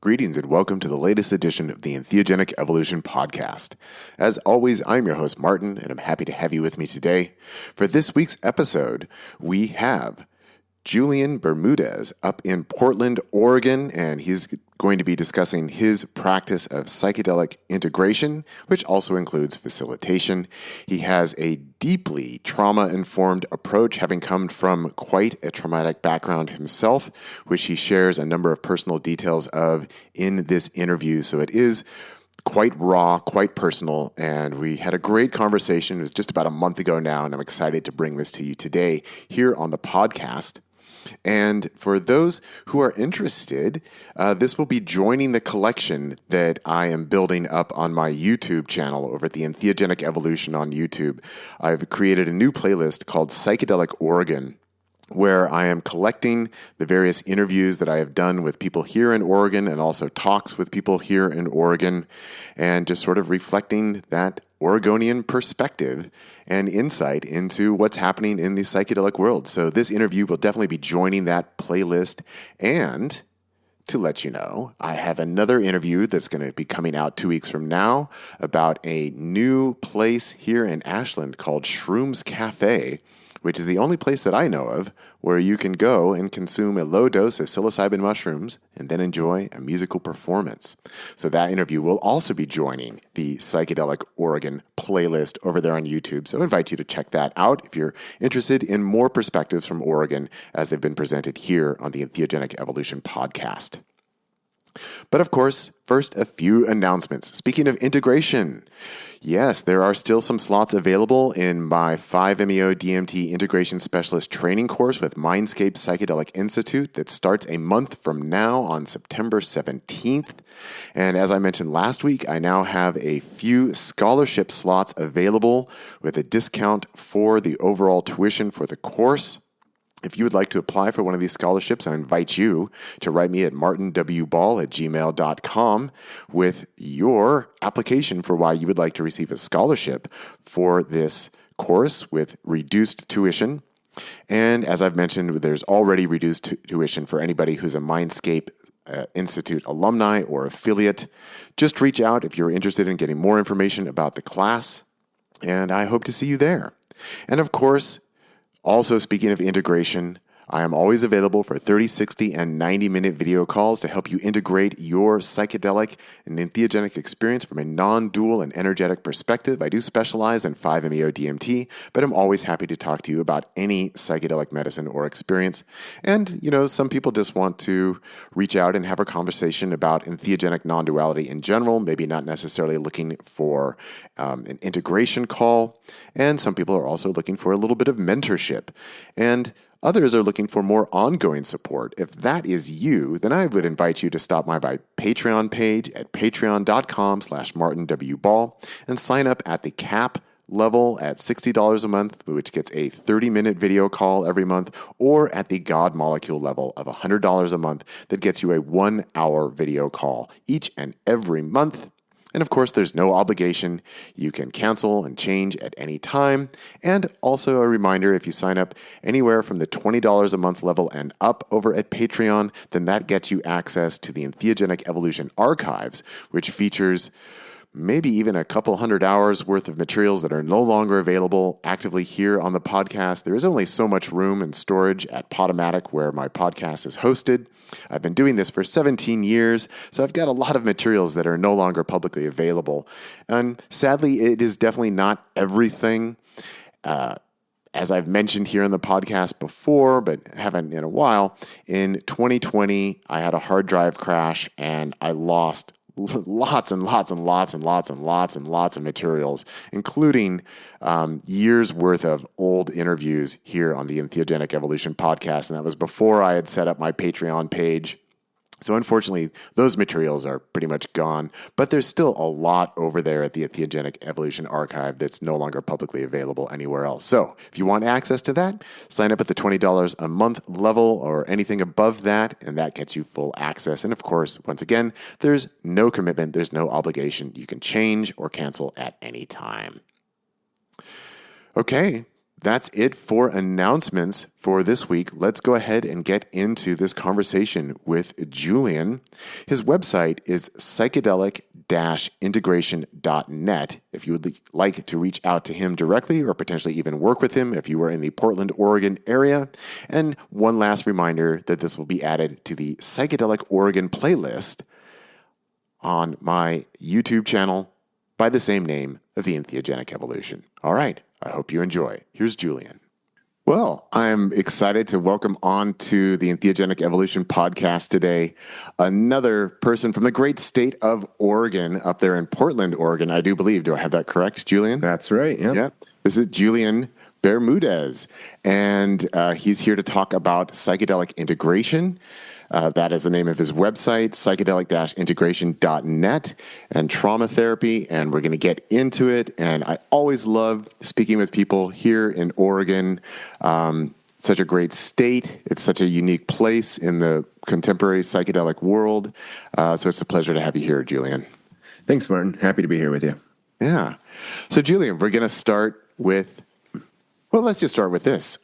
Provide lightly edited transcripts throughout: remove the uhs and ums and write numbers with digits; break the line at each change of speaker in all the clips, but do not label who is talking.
Greetings and welcome to the latest edition of the Entheogenic Evolution Podcast. As always, I'm your host, Martin, and I'm happy to have you with me today. For this week's episode, we have Julian Bermudez up in Portland, Oregon, and he's going to be discussing his practice of psychedelic integration, which also includes facilitation. He has a deeply trauma-informed approach, having come from quite a traumatic background himself, which he shares a number of personal details of in this interview. So it is quite raw, quite personal, and we had a great conversation. It was just about a month ago now, and I'm excited to bring this to you today here on the podcast. And for those who are interested, this will be joining the collection that I am building up on my YouTube channel over at the Entheogenic Evolution on YouTube. I've created a new playlist called Psychedelic Oregon, where I am collecting the various interviews that I have done with people here in Oregon and also talks with people here in Oregon, and just sort of reflecting that Oregonian perspective and insight into what's happening in the psychedelic world. So this interview will definitely be joining that playlist. And to let you know, I have another interview that's going to be coming out 2 weeks from now about a new place here in Ashland called Shrooms Cafe, which is the only place that I know of where you can go and consume a low dose of psilocybin mushrooms and then enjoy a musical performance. So that interview will also be joining the Psychedelic Oregon playlist over there on YouTube. So I invite you to check that out if you're interested in more perspectives from Oregon as they've been presented here on the Entheogenic Evolution podcast. But of course, first, a few announcements. Speaking of integration, yes, there are still some slots available in my 5-MeO-DMT Integration Specialist training course with Mindscape Psychedelic Institute that starts a month from now on September 17th. And as I mentioned last week, I now have a few scholarship slots available with a discount for the overall tuition for the course. If you would like to apply for one of these scholarships, I invite you to write me at martinwball@gmail.com with your application for why you would like to receive a scholarship for this course with reduced tuition. And as I've mentioned, there's already reduced tuition for anybody who's a Mindscape Institute alumni or affiliate. Just reach out if you're interested in getting more information about the class, and I hope to see you there. And of course, also, speaking of integration, I am always available for 30, 60, and 90-minute video calls to help you integrate your psychedelic and entheogenic experience from a non-dual and energetic perspective. I do specialize in 5-MeO-DMT, but I'm always happy to talk to you about any psychedelic medicine or experience. And, some people just want to reach out and have a conversation about entheogenic non-duality in general, maybe not necessarily looking for an integration call. And some people are also looking for a little bit of mentorship. And others are looking for more ongoing support. If that is you, then I would invite you to stop by my Patreon page at patreon.com/martinwball and sign up at the cap level at $60 a month, which gets a 30-minute video call every month, or at the God Molecule level of $100 a month that gets you a 1-hour video call each and every month. And of course, there's no obligation. You can cancel and change at any time. And also a reminder, if you sign up anywhere from the $20 a month level and up over at Patreon, then that gets you access to the Entheogenic Evolution Archives, which features maybe even a couple hundred hours worth of materials that are no longer available actively here on the podcast. There is only so much room and storage at Podomatic where my podcast is hosted. I've been doing this for 17 years, so I've got a lot of materials that are no longer publicly available. And sadly, it is definitely not everything. As I've mentioned here in the podcast before, but haven't in a while, in 2020, I had a hard drive crash and I lost lots and lots and lots and lots and lots and lots of materials, including years worth of old interviews here on the Entheogenic Evolution podcast. And that was before I had set up my Patreon page. So unfortunately, those materials are pretty much gone, but there's still a lot over there at the Entheogenic Evolution Archive that's no longer publicly available anywhere else. So if you want access to that, sign up at the $20 a month level or anything above that, and that gets you full access. And of course, once again, there's no commitment, there's no obligation. You can change or cancel at any time. Okay, that's it for announcements for this week. Let's go ahead and get into this conversation with Julian. His website is psychedelic-integration.net. If you would like to reach out to him directly or potentially even work with him if you are in the Portland, Oregon area. And one last reminder that this will be added to the Psychedelic Oregon playlist on my YouTube channel by the same name of the Entheogenic Evolution. All right, I hope you enjoy. Here's Julian. Well, I'm excited to welcome on to the Entheogenic Evolution podcast today another person from the great state of Oregon, up there in Portland, Oregon, I do believe. Do I have that correct, Julian?
That's right, yeah.
Yeah. This is Julian Bermudez, and he's here to talk about psychedelic integration. That is the name of his website, psychedelic-integration.net, and trauma therapy, and we're going to get into it. And I always love speaking with people here in Oregon. Such a great state. It's such a unique place in the contemporary psychedelic world. So it's a pleasure to have you here, Julian.
Thanks, Martin. Happy to be here with you.
Yeah. So, Julian, we're going to start with... Well, let's just start with this.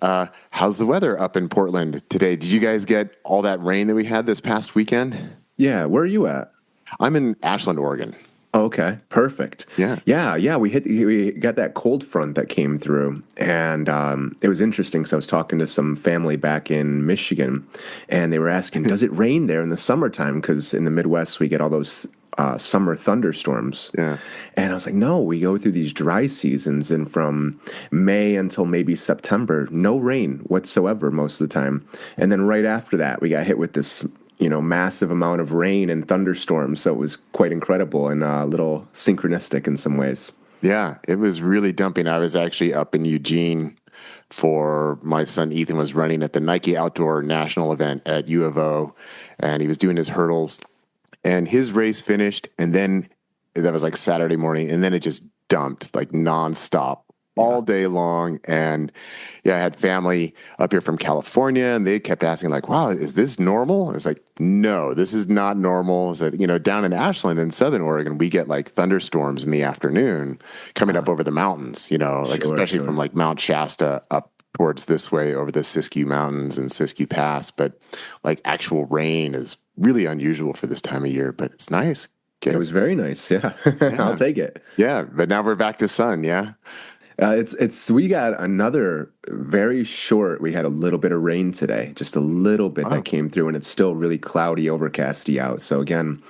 How's the weather up in Portland today? Did you guys get all that rain that we had this past weekend?
Yeah, where are you at?
I'm in Ashland, Oregon.
Oh, okay, perfect.
Yeah.
We got that cold front that came through, and it was interesting because I was talking to some family back in Michigan, and they were asking, does it rain there in the summertime? Because in the Midwest, we get all those summer thunderstorms.
Yeah.
And I was like, no, we go through these dry seasons, and from May until maybe September, no rain whatsoever most of the time. And then right after that, we got hit with this, massive amount of rain and thunderstorms. So it was quite incredible and a little synchronistic in some ways.
Yeah, it was really dumping. I was actually up in Eugene for my son Ethan was running at the Nike Outdoor National event at U of O, and he was doing his hurdles. And his race finished, and then that was like Saturday morning, and then it just dumped like nonstop all day long. And yeah, I had family up here from California, and they kept asking like, wow, is this normal? It's like, no, this is not normal. It's that, down in Ashland in Southern Oregon, we get like thunderstorms in the afternoon coming up over the mountains, especially from like Mount Shasta up towards this way over the Siskiyou Mountains and Siskiyou Pass. But like actual rain is really unusual for this time of year, but it's nice.
It was very nice. Yeah. I'll take it.
Yeah. But now we're back to sun. Yeah.
We got another very short, we had a little bit of rain today, just a little bit that came through, and it's still really cloudy, overcasty out. So again,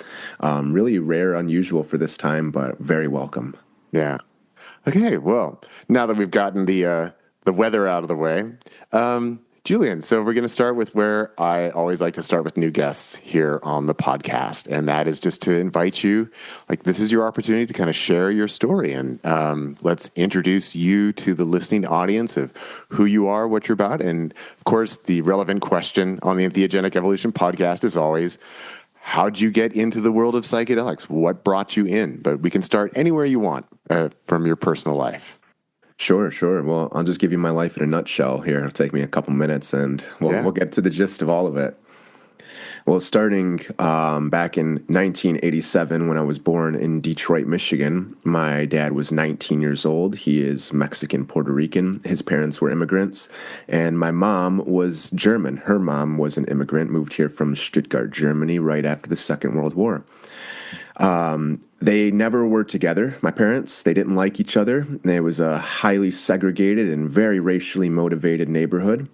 really rare, unusual for this time, but very welcome.
Yeah. Okay. Well, now that we've gotten the weather out of the way, Julian, so we're going to start with where I always like to start with new guests here on the podcast, and that is just to invite you, like this is your opportunity to kind of share your story, and let's introduce you to the listening audience of who you are, what you're about, and of course, the relevant question on the Entheogenic Evolution podcast is always, how'd you get into the world of psychedelics? What brought you in? But we can start anywhere you want from your personal life.
Sure. Well, I'll just give you my life in a nutshell here. It'll take me a couple minutes, and we'll get to the gist of all of it. Well, starting back in 1987, when I was born in Detroit, Michigan, my dad was 19 years old. He is Mexican, Puerto Rican. His parents were immigrants, and my mom was German. Her mom was an immigrant, moved here from Stuttgart, Germany, right after the Second World War. They never were together. My parents, they didn't like each other. It was a highly segregated and very racially motivated neighborhood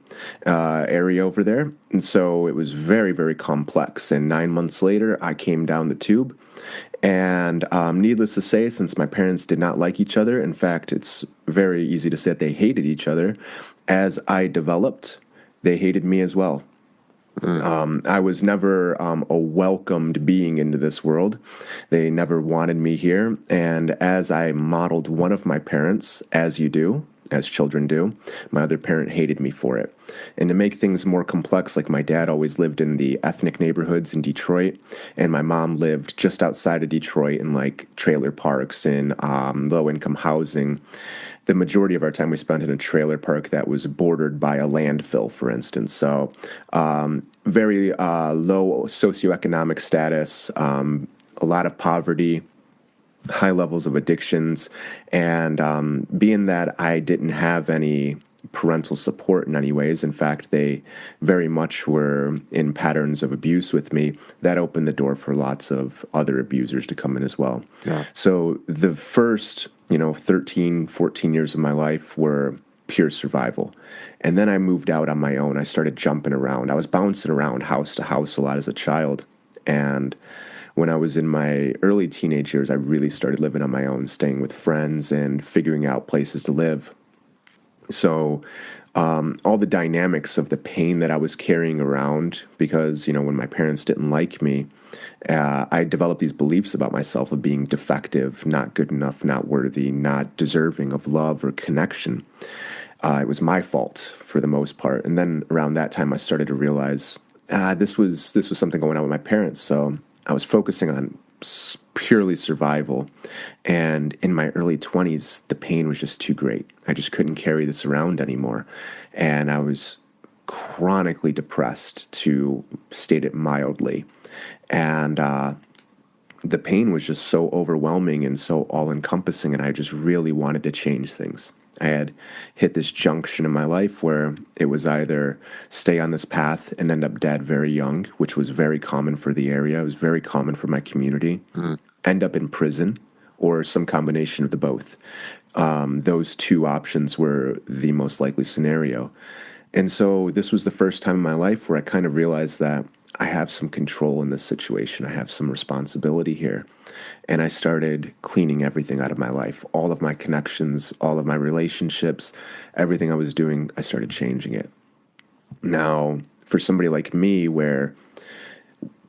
area over there. And so it was very, very complex. And 9 months later, I came down the tube. And needless to say, since my parents did not like each other, in fact, it's very easy to say that they hated each other, as I developed, they hated me as well. I was never a welcomed being into this world. They never wanted me here. And as I modeled one of my parents, as you do, as children do, my other parent hated me for it. And to make things more complex, like my dad always lived in the ethnic neighborhoods in Detroit, and my mom lived just outside of Detroit in like trailer parks and low-income housing. The majority of our time we spent in a trailer park that was bordered by a landfill, for instance. So very low socioeconomic status, a lot of poverty, high levels of addictions. And being that I didn't have any parental support in any ways. In fact, they very much were in patterns of abuse with me. That opened the door for lots of other abusers to come in as well.
Yeah.
So the first, 13, 14 years of my life were pure survival. And then I moved out on my own. I started jumping around. I was bouncing around house to house a lot as a child. And when I was in my early teenage years, I really started living on my own, staying with friends and figuring out places to live. So all the dynamics of the pain that I was carrying around, because, when my parents didn't like me, I developed these beliefs about myself of being defective, not good enough, not worthy, not deserving of love or connection. It was my fault for the most part. And then around that time, I started to realize this was something going on with my parents. So I was focusing on purely survival. And in my early 20s, the pain was just too great. I just couldn't carry this around anymore. And I was chronically depressed, to state it mildly. And the pain was just so overwhelming and so all-encompassing, and I just really wanted to change things. I had hit this junction in my life where it was either stay on this path and end up dead very young, which was very common for the area. It was very common for my community. End up in prison, or some combination of the both. Those two options were the most likely scenario. And so this was the first time in my life where I kind of realized that I have some control in this situation. I have some responsibility here. And I started cleaning everything out of my life. All of my connections, all of my relationships, everything I was doing, I started changing it. Now, for somebody like me, where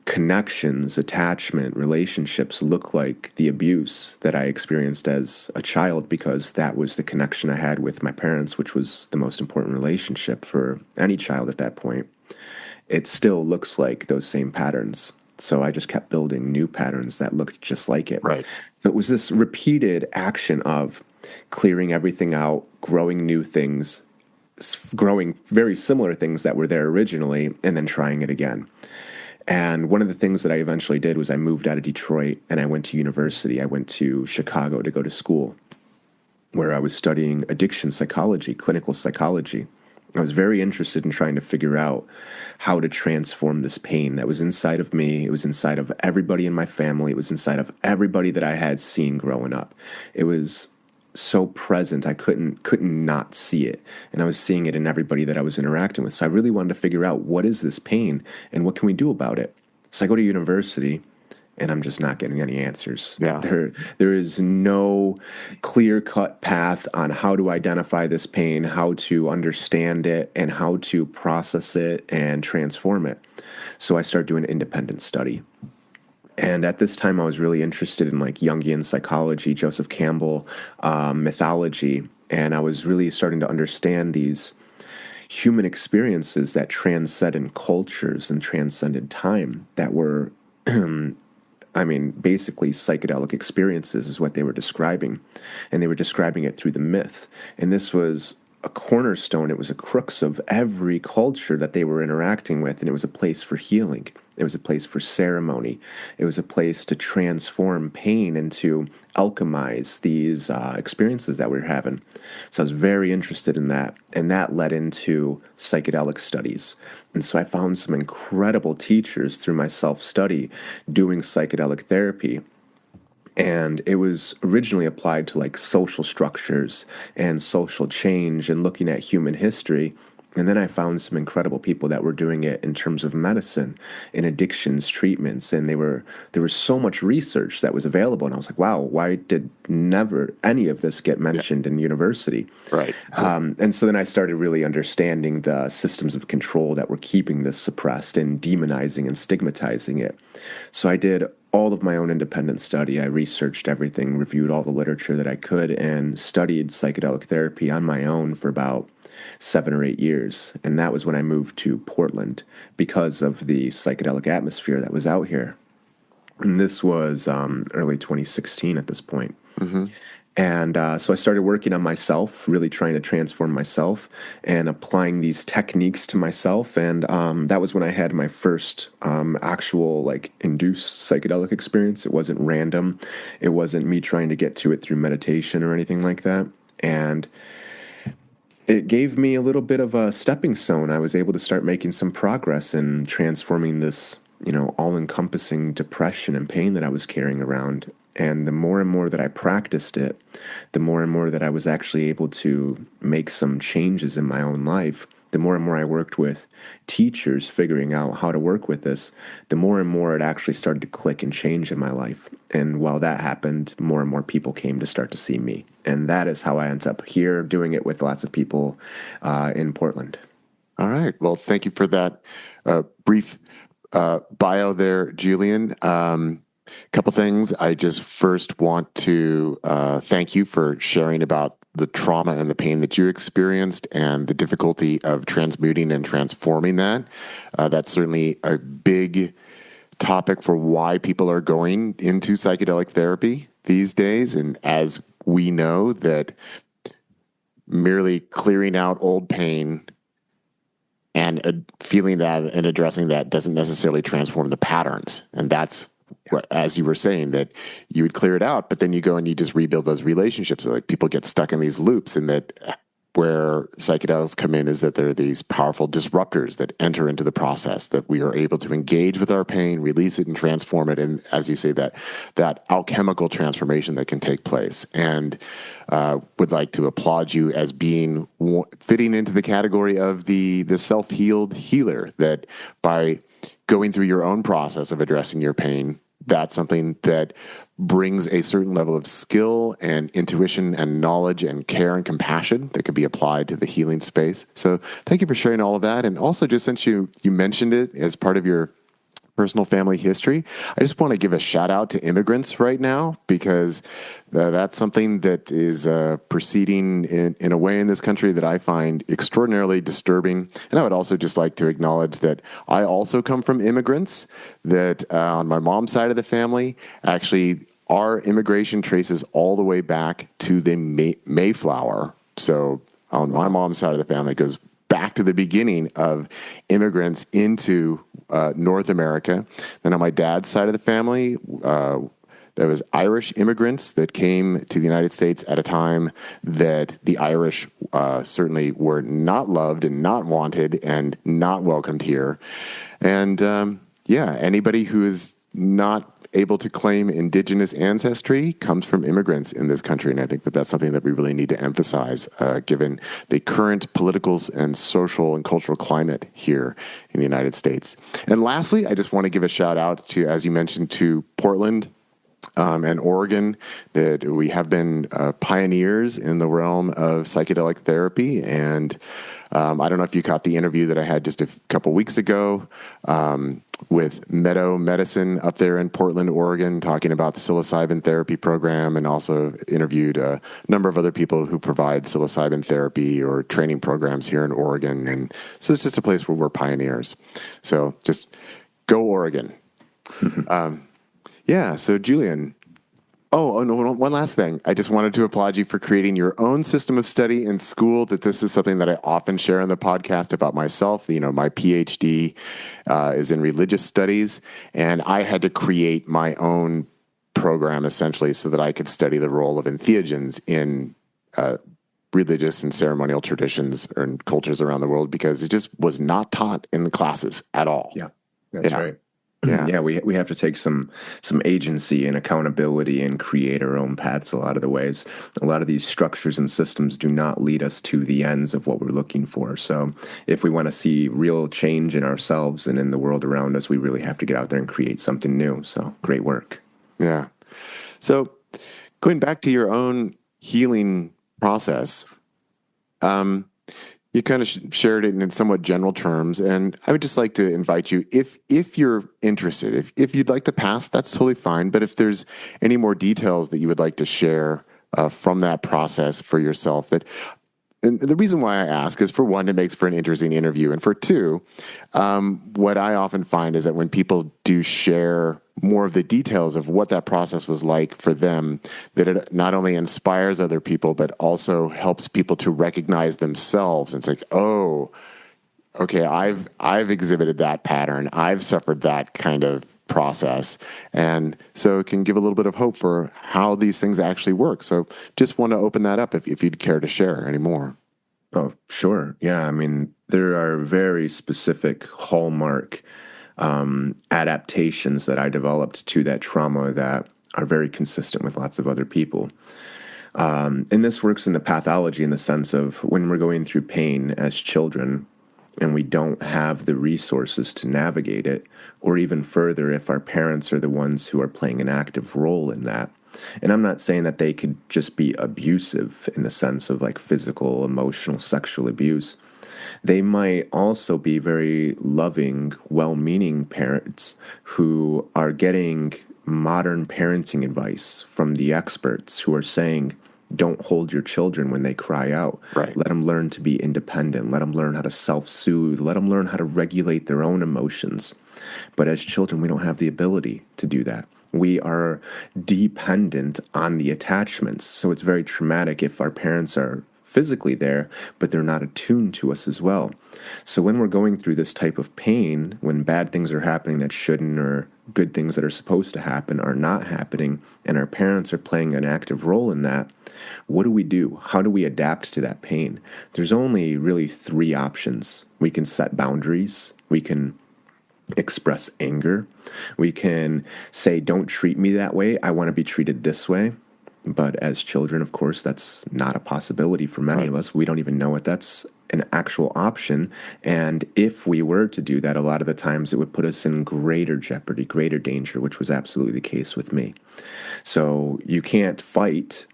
connections, attachment, relationships look like the abuse that I experienced as a child, because that was the connection I had with my parents, which was the most important relationship for any child at that point, it still looks like those same patterns. So I just kept building new patterns that looked just like it.
Right.
So it was this repeated action of clearing everything out, growing new things, growing very similar things that were there originally, and then trying it again. And one of the things that I eventually did was I moved out of Detroit and I went to university. I went to Chicago to go to school, where I was studying addiction psychology, clinical psychology. I was very interested in trying to figure out how to transform this pain that was inside of me. It was inside of everybody in my family. It was inside of everybody that I had seen growing up. It was so present, I couldn't not see it. And I was seeing it in everybody that I was interacting with. So I really wanted to figure out, what is this pain and what can we do about it? So I go to university, and I'm just not getting any answers.
Yeah.
There is no clear-cut path on how to identify this pain, how to understand it, and how to process it and transform it. So I started doing an independent study. And at this time, I was really interested in like Jungian psychology, Joseph Campbell, mythology, and I was really starting to understand these human experiences that transcended cultures and transcended time, that were basically psychedelic experiences is what they were describing. And they were describing it through the myth. And this was a cornerstone. It was a crux of every culture that they were interacting with. And it was a place for healing. It was a place for ceremony. It was a place to transform pain and to alchemize these experiences that we were having. So I was very interested in that. And that led into psychedelic studies. And so I found some incredible teachers through my self-study doing psychedelic therapy. And it was originally applied to like social structures and social change and looking at human history. And then I found some incredible people that were doing it in terms of medicine and addictions treatments. And there was so much research that was available. And I was like, wow, why did never any of this get mentioned in university?
Right.
And so then I started really understanding the systems of control that were keeping this suppressed and demonizing and stigmatizing it. So I did all of my own independent study. I researched everything, reviewed all the literature that I could, and studied psychedelic therapy on my own for about 7 or 8 years. And that was when I moved to Portland because of the psychedelic atmosphere that was out here. And this was early 2016 at this point. Mm-hmm. And so I started working on myself, really trying to transform myself and applying these techniques to myself. And that was when I had my first actual like induced psychedelic experience. It wasn't random. It wasn't me trying to get to it through meditation or anything like that. And It gave me a little bit of a stepping stone. I was able to start making some progress in transforming this, all-encompassing depression and pain that I was carrying around. And the more and more that I practiced it, the more and more that I was actually able to make some changes in my own life, the more and more I worked with teachers figuring out how to work with this, the more and more it actually started to click and change in my life. And while that happened, more and more people came to start to see me. And that is how I ended up here doing it with lots of people in Portland.
All right. Well, thank you for that brief bio there, Julian. Couple things. I just first want to thank you for sharing about the trauma and the pain that you experienced and the difficulty of transmuting and transforming that. That's certainly a big topic for why people are going into psychedelic therapy these days. And as we know, that merely clearing out old pain and feeling that and addressing that doesn't necessarily transform the patterns. And that's what, as you were saying, that you would clear it out, but then you go and you just rebuild those relationships. So like people get stuck in these loops, and that where psychedelics come in is that there are these powerful disruptors that enter into the process, that we are able to engage with our pain, release it, and transform it. And as you say, that alchemical transformation that can take place. And would like to applaud you as being fitting into the category of the self-healed healer, that by going through your own process of addressing your pain, that's something that brings a certain level of skill and intuition and knowledge and care and compassion that can be applied to the healing space. So thank you for sharing all of that. And also, just since you mentioned it as part of your personal family history, I just want to give a shout out to immigrants right now, because that's something that is proceeding in a way in this country that I find extraordinarily disturbing. And I would also just like to acknowledge that I also come from immigrants, that on my mom's side of the family, actually our immigration traces all the way back to the Mayflower. So on my mom's side of the family, it goes back to the beginning of immigrants into North America. Then on my dad's side of the family, there was Irish immigrants that came to the United States at a time that the Irish certainly were not loved and not wanted and not welcomed here. And anybody who is not able to claim indigenous ancestry comes from immigrants in this country. And I think that that's something that we really need to emphasize, given the current political and social and cultural climate here in the United States. And lastly, I just want to give a shout out to, as you mentioned, to Portland and Oregon, that we have been pioneers in the realm of psychedelic therapy. And I don't know if you caught the interview that I had just a couple weeks ago with Meadow Medicine up there in Portland, Oregon, talking about the psilocybin therapy program, and also interviewed a number of other people who provide psilocybin therapy or training programs here in Oregon. And so it's just a place where we're pioneers. So just go Oregon. So Julian. Oh, no, one last thing. I just wanted to applaud you for creating your own system of study in school. That this is something that I often share on the podcast about myself. My PhD is in religious studies, and I had to create my own program essentially so that I could study the role of entheogens in religious and ceremonial traditions and cultures around the world, because it just was not taught in the classes at all.
Yeah, that's right. Yeah, we have to take some agency and accountability and create our own paths a lot of the ways. A lot of these structures and systems do not lead us to the ends of what we're looking for. So if we want to see real change in ourselves and in the world around us, we really have to get out there and create something new. So great work.
Yeah. So going back to your own healing process, you kind of shared it in somewhat general terms, and I would just like to invite you, if you're interested, if you'd like to pass, that's totally fine. But if there's any more details that you would like to share from that process for yourself, and the reason why I ask is, for one, it makes for an interesting interview, and for two, what I often find is that when people do share more of the details of what that process was like for them, that it not only inspires other people, but also helps people to recognize themselves. And it's like, oh, okay, I've exhibited that pattern. I've suffered that kind of process. And so it can give a little bit of hope for how these things actually work. So just want to open that up if you'd care to share any more.
Oh, sure. Yeah. I mean, there are very specific hallmark adaptations that I developed to that trauma that are very consistent with lots of other people. And this works in the pathology in the sense of when we're going through pain as children and we don't have the resources to navigate it, or even further, if our parents are the ones who are playing an active role in that. And I'm not saying that they could just be abusive in the sense of like physical, emotional, sexual abuse. They might also be very loving, well meaning parents who are getting modern parenting advice from the experts who are saying, don't hold your children when they cry out.
Right.
Let them learn to be independent. Let them learn how to self soothe. Let them learn how to regulate their own emotions. But as children, we don't have the ability to do that. We are dependent on the attachments. So it's very traumatic if our parents are physically there, but they're not attuned to us as well. So when we're going through this type of pain, when bad things are happening that shouldn't, or good things that are supposed to happen are not happening, and our parents are playing an active role in that, what do we do? How do we adapt to that pain? There's only really three options. We can set boundaries. We can express anger. We can say, don't treat me that way. I want to be treated this way. But as children, of course, that's not a possibility for many of us. We don't even know if that's an actual option. And if we were to do that, a lot of the times it would put us in greater jeopardy, greater danger, which was absolutely the case with me. So you can't fight.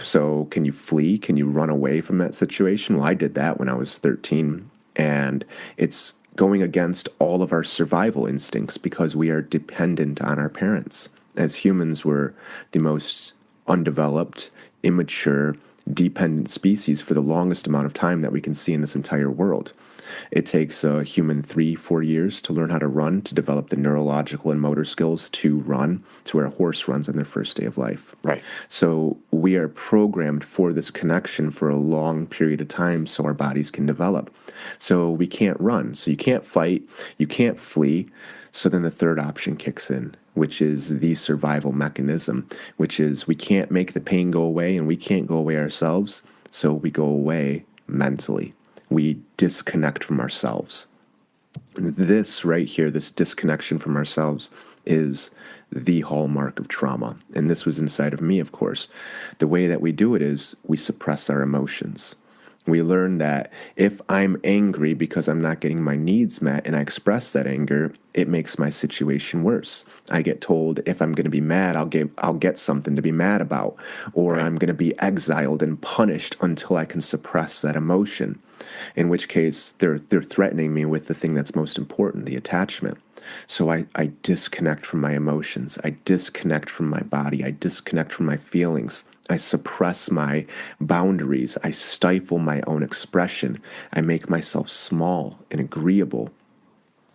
So can you flee? Can you run away from that situation? Well, I did that when I was 13. And it's going against all of our survival instincts because we are dependent on our parents. As humans, we're the most undeveloped, immature, dependent species for the longest amount of time that we can see in this entire world. It takes a human 3-4 years to learn how to run, to develop the neurological and motor skills to run, to where a horse runs on their first day of life.
Right.
So we are programmed for this connection for a long period of time so our bodies can develop. So we can't run. So you can't fight. You can't flee. So then the third option kicks in, which is the survival mechanism, which is we can't make the pain go away and we can't go away ourselves. So we go away mentally. We disconnect from ourselves. This right here, this disconnection from ourselves, is the hallmark of trauma. And this was inside of me, of course. The way that we do it is we suppress our emotions. We learn that if I'm angry because I'm not getting my needs met and I express that anger, it makes my situation worse. I get told if I'm going to be mad, I'll get something to be mad about, or I'm going to be exiled and punished until I can suppress that emotion. In which case, they're threatening me with the thing that's most important, the attachment. So I disconnect from my emotions. I disconnect from my body. I disconnect from my feelings. I suppress my boundaries. I stifle my own expression. I make myself small and agreeable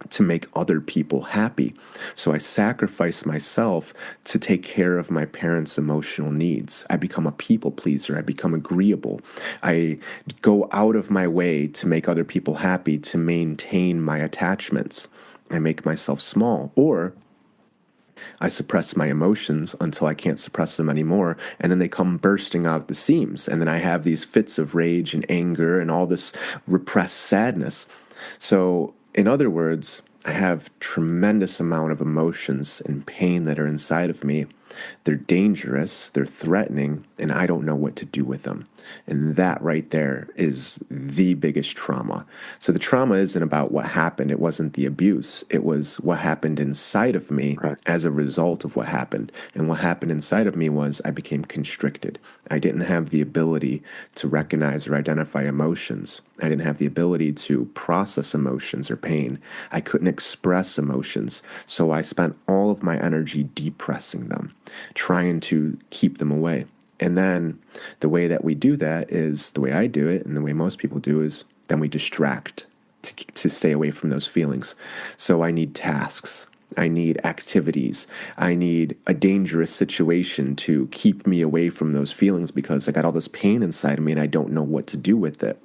to make other people happy. So I sacrifice myself to take care of my parents' emotional needs. I become a people pleaser. I become agreeable. I go out of my way to make other people happy to maintain my attachments. I make myself small, or I suppress my emotions until I can't suppress them anymore, and then they come bursting out the seams, and then I have these fits of rage and anger and all this repressed sadness. So, in other words, I have tremendous amount of emotions and pain that are inside of me. They're dangerous, they're threatening, and I don't know what to do with them. And that right there is the biggest trauma. So the trauma isn't about what happened. It wasn't the abuse. It was what happened inside of me as a result of what happened. And what happened inside of me was I became constricted. I didn't have the ability to recognize or identify emotions. I didn't have the ability to process emotions or pain. I couldn't express emotions. So I spent all of my energy depressing them, trying to keep them away. And then the way that we do that is the way I do it, and the way most people do is then we distract to stay away from those feelings. So I need tasks. I need activities. I need a dangerous situation to keep me away from those feelings because I got all this pain inside of me and I don't know what to do with it.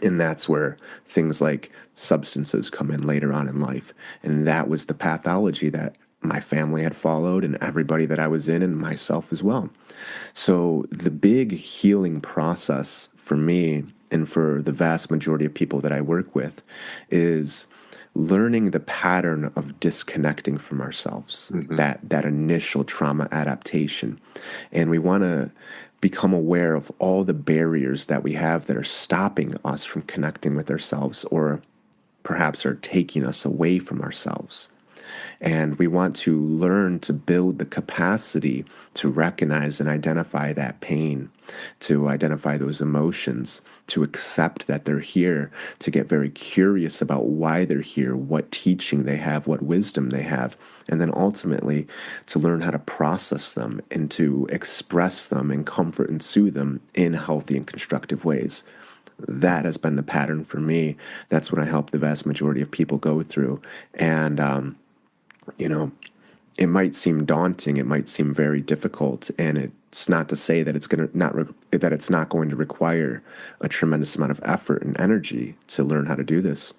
And that's where things like substances come in later on in life. And that was the pathology that my family had followed and everybody that I was in and myself as well. So the big healing process for me and for the vast majority of people that I work with, is learning the pattern of disconnecting from ourselves, that initial trauma adaptation. And we want to become aware of all the barriers that we have that are stopping us from connecting with ourselves, or perhaps are taking us away from ourselves. And we want to learn to build the capacity to recognize and identify that pain, to identify those emotions, to accept that they're here, to get very curious about why they're here, what teaching they have, what wisdom they have, and then ultimately to learn how to process them and to express them and comfort and soothe them in healthy and constructive ways. That has been the pattern for me. That's what I help the vast majority of people go through. And, you know, it might seem daunting, it might seem very difficult, and it's not to say that it's going to that it's not going to require a tremendous amount of effort and energy to learn how to do this,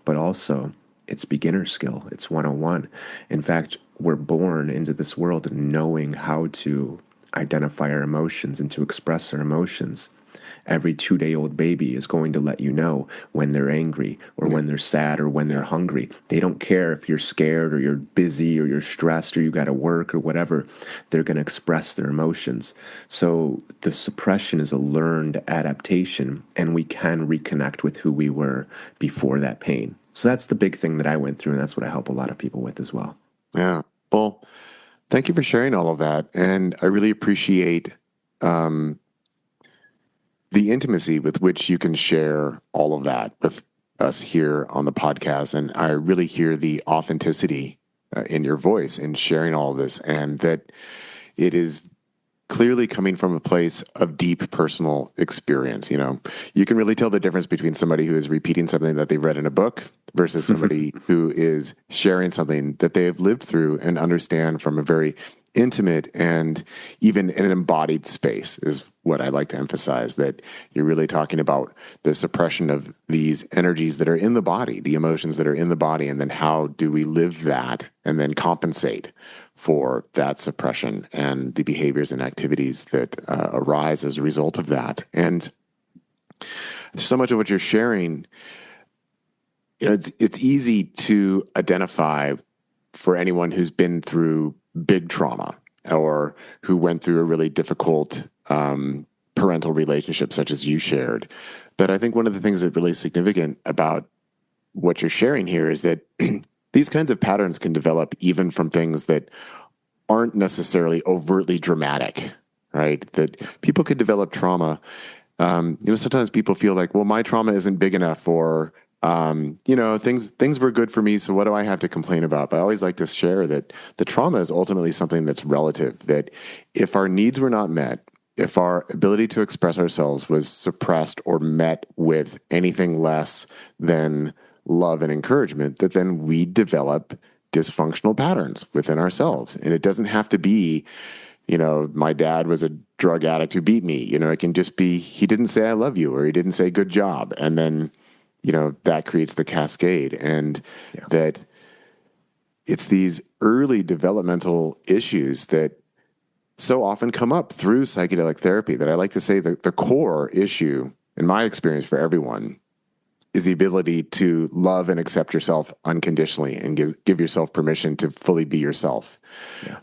but also it's beginner skill. It's 101. In fact, we're born into this world knowing how to identify our emotions and to express our emotions. Every 2-day-old baby is going to let you know when they're angry or when they're sad or when they're hungry. They don't care if you're scared or you're busy or you're stressed or you got to work or whatever. They're going to express their emotions. So the suppression is a learned adaptation, and we can reconnect with who we were before that pain. So that's the big thing that I went through, and that's what I help a lot of people with as well.
Yeah. Well, thank you for sharing all of that. And I really appreciate the intimacy with which you can share all of that with us here on the podcast. And I really hear the authenticity in your voice in sharing all of this, and that it is clearly coming from a place of deep personal experience. You know, you can really tell the difference between somebody who is repeating something that they've read in a book versus somebody who is sharing something that they have lived through and understand from a very intimate and even in an embodied space, is what I like to emphasize, that you're really talking about the suppression of these energies that are in the body, the emotions that are in the body, and then how do we live that and then compensate for that suppression and the behaviors and activities that arise as a result of that. And so much of what you're sharing, you know, it's easy to identify for anyone who's been through big trauma or who went through a really difficult parental relationship such as you shared. But I think one of the things that's really significant about what you're sharing here is that these kinds of patterns can develop even from things that aren't necessarily overtly dramatic, right? That people could develop trauma. You know, sometimes people feel like, well, my trauma isn't big enough, or you know, things were good for me, so what do I have to complain about? But I always like to share that the trauma is ultimately something that's relative, that if our needs were not met, if our ability to express ourselves was suppressed or met with anything less than love and encouragement, that then we develop dysfunctional patterns within ourselves. And it doesn't have to be, you know, my dad was a drug addict who beat me. You know, it can just be, he didn't say I love you, or he didn't say good job. And then, you know, that creates the cascade. And that it's these early developmental issues that so often come up through psychedelic therapy, that I like to say that the core issue, in my experience for everyone, is the ability to love and accept yourself unconditionally and give yourself permission to fully be yourself.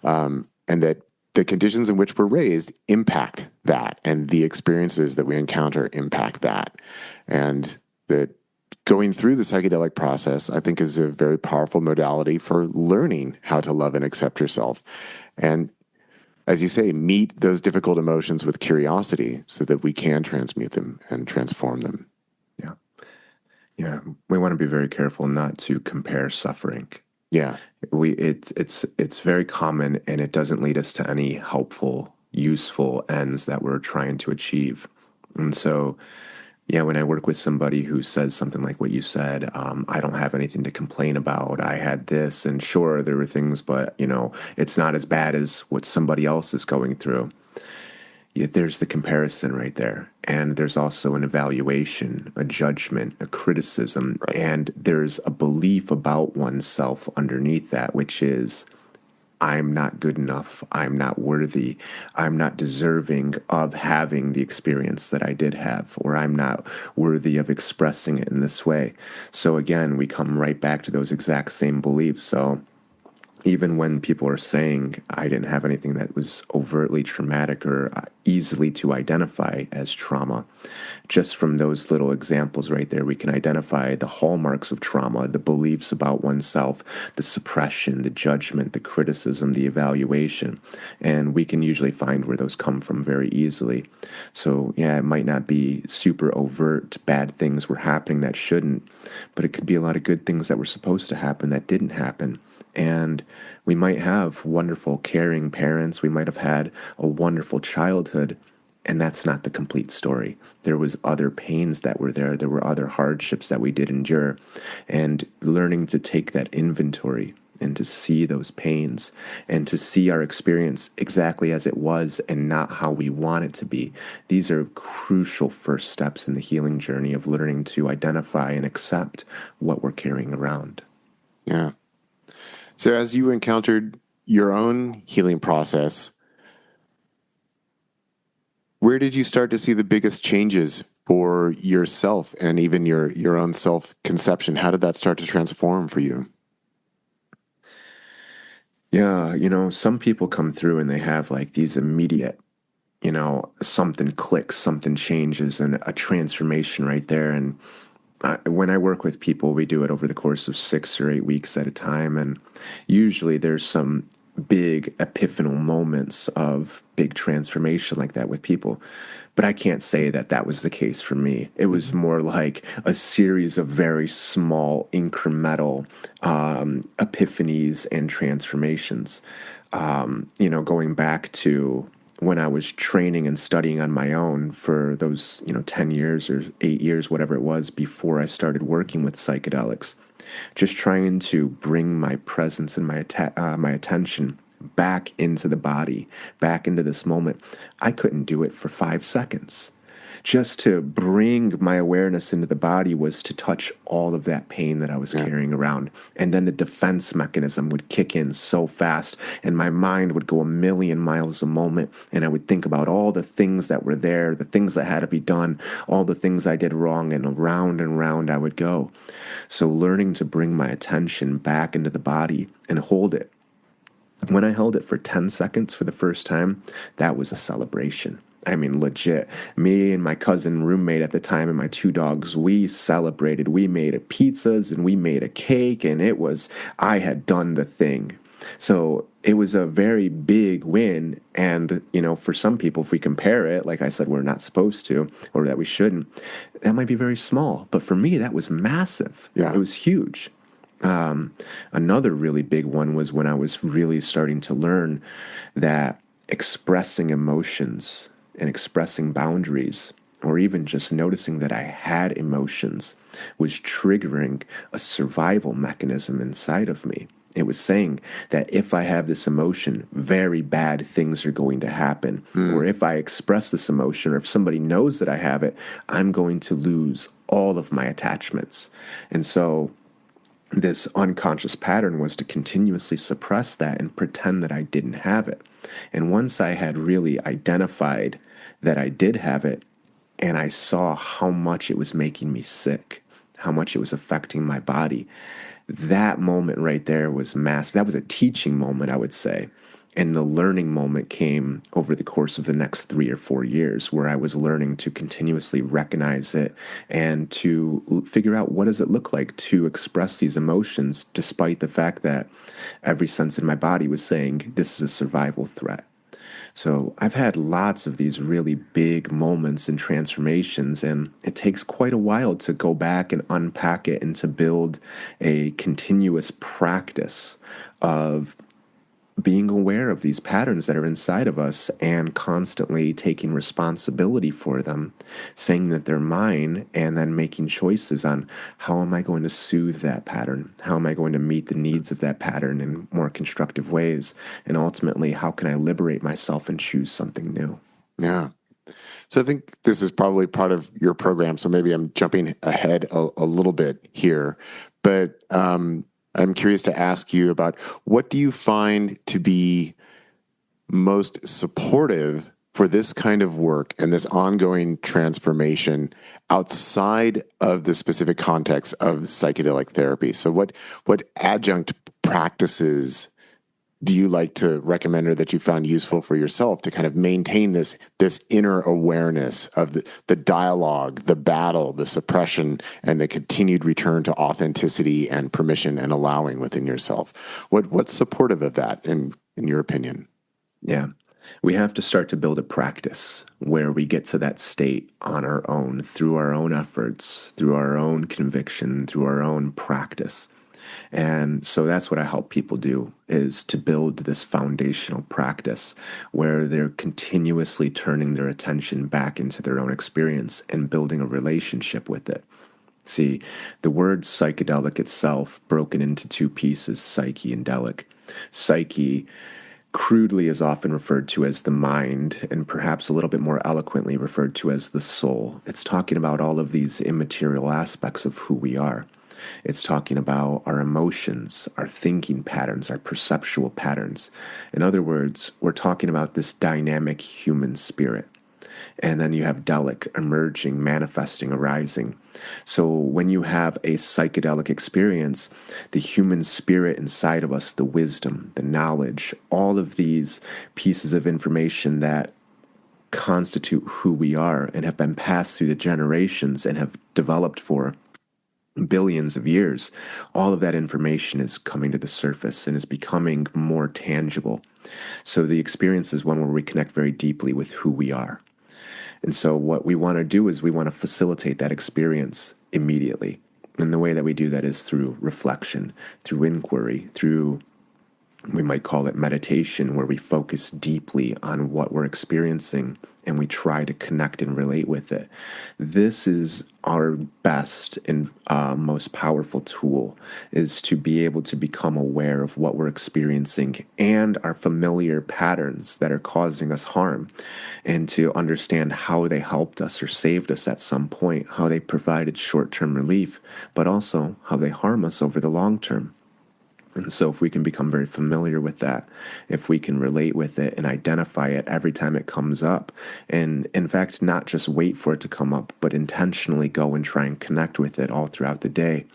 And that the conditions in which we're raised impact that, and the experiences that we encounter impact that. And that going through the psychedelic process, I think, is a very powerful modality for learning how to love and accept yourself. And as you say, meet those difficult emotions with curiosity so that we can transmute them and transform them.
Yeah, we want to be very careful not to compare suffering.
Yeah.
It's very common, and it doesn't lead us to any helpful, useful ends that we're trying to achieve. And so, yeah, when I work with somebody who says something like what you said, I don't have anything to complain about. I had this, and sure, there were things, but, you know, it's not as bad as what somebody else is going through. Yet there's the comparison right there. And there's also an evaluation, a judgment, a criticism, and there's a belief about oneself underneath that, which is, I'm not good enough, I'm not worthy, I'm not deserving of having the experience that I did have, or I'm not worthy of expressing it in this way. So again, we come right back to those exact same beliefs. So even when people are saying I didn't have anything that was overtly traumatic or easily to identify as trauma, just from those little examples right there, we can identify the hallmarks of trauma, the beliefs about oneself, the suppression, the judgment, the criticism, the evaluation. And we can usually find where those come from very easily. So, yeah, it might not be super overt, bad things were happening that shouldn't, but it could be a lot of good things that were supposed to happen that didn't happen. And we might have wonderful, caring parents. We might have had a wonderful childhood. And that's not the complete story. There was other pains that were there. There were other hardships that we did endure. And learning to take that inventory and to see those pains and to see our experience exactly as it was and not how we want it to be. These are crucial first steps in the healing journey of learning to identify and accept what we're carrying around.
Yeah. So as you encountered your own healing process, where did you start to see the biggest changes for yourself and even your own self-conception? How did that start to transform for you?
Yeah, some people come through and they have like these immediate, something clicks, something changes, and a transformation right there. And when I work with people, we do it over the course of 6 or 8 weeks at a time. And usually there's some big epiphanal moments of big transformation like that with people. But I can't say that that was the case for me. It was more like a series of very small, incremental epiphanies and transformations. Going back to when I was training and studying on my own for those, 10 years or 8 years, whatever it was, before I started working with psychedelics, just trying to bring my presence and my attention back into the body, back into this moment. I couldn't do it for 5 seconds. Just to bring my awareness into the body was to touch all of that pain that I was carrying around. And then the defense mechanism would kick in so fast, and my mind would go a million miles a moment. And I would think about all the things that were there, the things that had to be done, all the things I did wrong, and round I would go. So learning to bring my attention back into the body and hold it. When I held it for 10 seconds for the first time, that was a celebration. I mean, legit. Me and my cousin roommate at the time and my 2 dogs, we celebrated. We made pizzas and we made a cake, and I had done the thing. So it was a very big win. And, for some people, if we compare it, like I said, we're not supposed to, or that we shouldn't, that might be very small. But for me, that was massive.
Yeah.
It was huge. Another really big one was when I was really starting to learn that expressing emotions and expressing boundaries, or even just noticing that I had emotions, was triggering a survival mechanism inside of me. It was saying that if I have this emotion, very bad things are going to happen. Or if I express this emotion, or if somebody knows that I have it, I'm going to lose all of my attachments. And so this unconscious pattern was to continuously suppress that and pretend that I didn't have it. And once I had really identified that I did have it, and I saw how much it was making me sick, how much it was affecting my body, that moment right there was massive. That was a teaching moment, I would say. And the learning moment came over the course of the next 3 or 4 years, where I was learning to continuously recognize it and to figure out what does it look like to express these emotions, despite the fact that every sense in my body was saying this is a survival threat. So I've had lots of these really big moments and transformations, and it takes quite a while to go back and unpack it and to build a continuous practice of being aware of these patterns that are inside of us and constantly taking responsibility for them, saying that they're mine, and then making choices on how am I going to soothe that pattern? How am I going to meet the needs of that pattern in more constructive ways? And ultimately, how can I liberate myself and choose something new?
Yeah. So I think this is probably part of your program. So maybe I'm jumping ahead a little bit here, but I'm curious to ask you about what do you find to be most supportive for this kind of work and this ongoing transformation outside of the specific context of psychedelic therapy? So what adjunct practices do you like to recommend or that you found useful for yourself to kind of maintain this inner awareness of the dialogue, the battle, the suppression, and the continued return to authenticity and permission and allowing within yourself? What's supportive of that in your opinion?
Yeah. We have to start to build a practice where we get to that state on our own, through our own efforts, through our own conviction, through our own practice. And so that's what I help people do, is to build this foundational practice where they're continuously turning their attention back into their own experience and building a relationship with it. See, the word psychedelic itself, broken into two pieces, psyche and delic. Psyche crudely is often referred to as the mind, and perhaps a little bit more eloquently referred to as the soul. It's talking about all of these immaterial aspects of who we are. It's talking about our emotions, our thinking patterns, our perceptual patterns. In other words, we're talking about this dynamic human spirit. And then you have delic, emerging, manifesting, arising. So when you have a psychedelic experience, the human spirit inside of us, the wisdom, the knowledge, all of these pieces of information that constitute who we are and have been passed through the generations and have developed for billions of years, all of that information is coming to the surface and is becoming more tangible. So the experience is one where we connect very deeply with who we are. And so what we want to do is we want to facilitate that experience immediately. And the way that we do that is through reflection, through inquiry, through, we might call it meditation, where we focus deeply on what we're experiencing and we try to connect and relate with it. This is our best and most powerful tool, is to be able to become aware of what we're experiencing and our familiar patterns that are causing us harm, and to understand how they helped us or saved us at some point, how they provided short-term relief, but also how they harm us over the long term. And so if we can become very familiar with that, if we can relate with it and identify it every time it comes up, and in fact, not just wait for it to come up, but intentionally go and try and connect with it all throughout the day,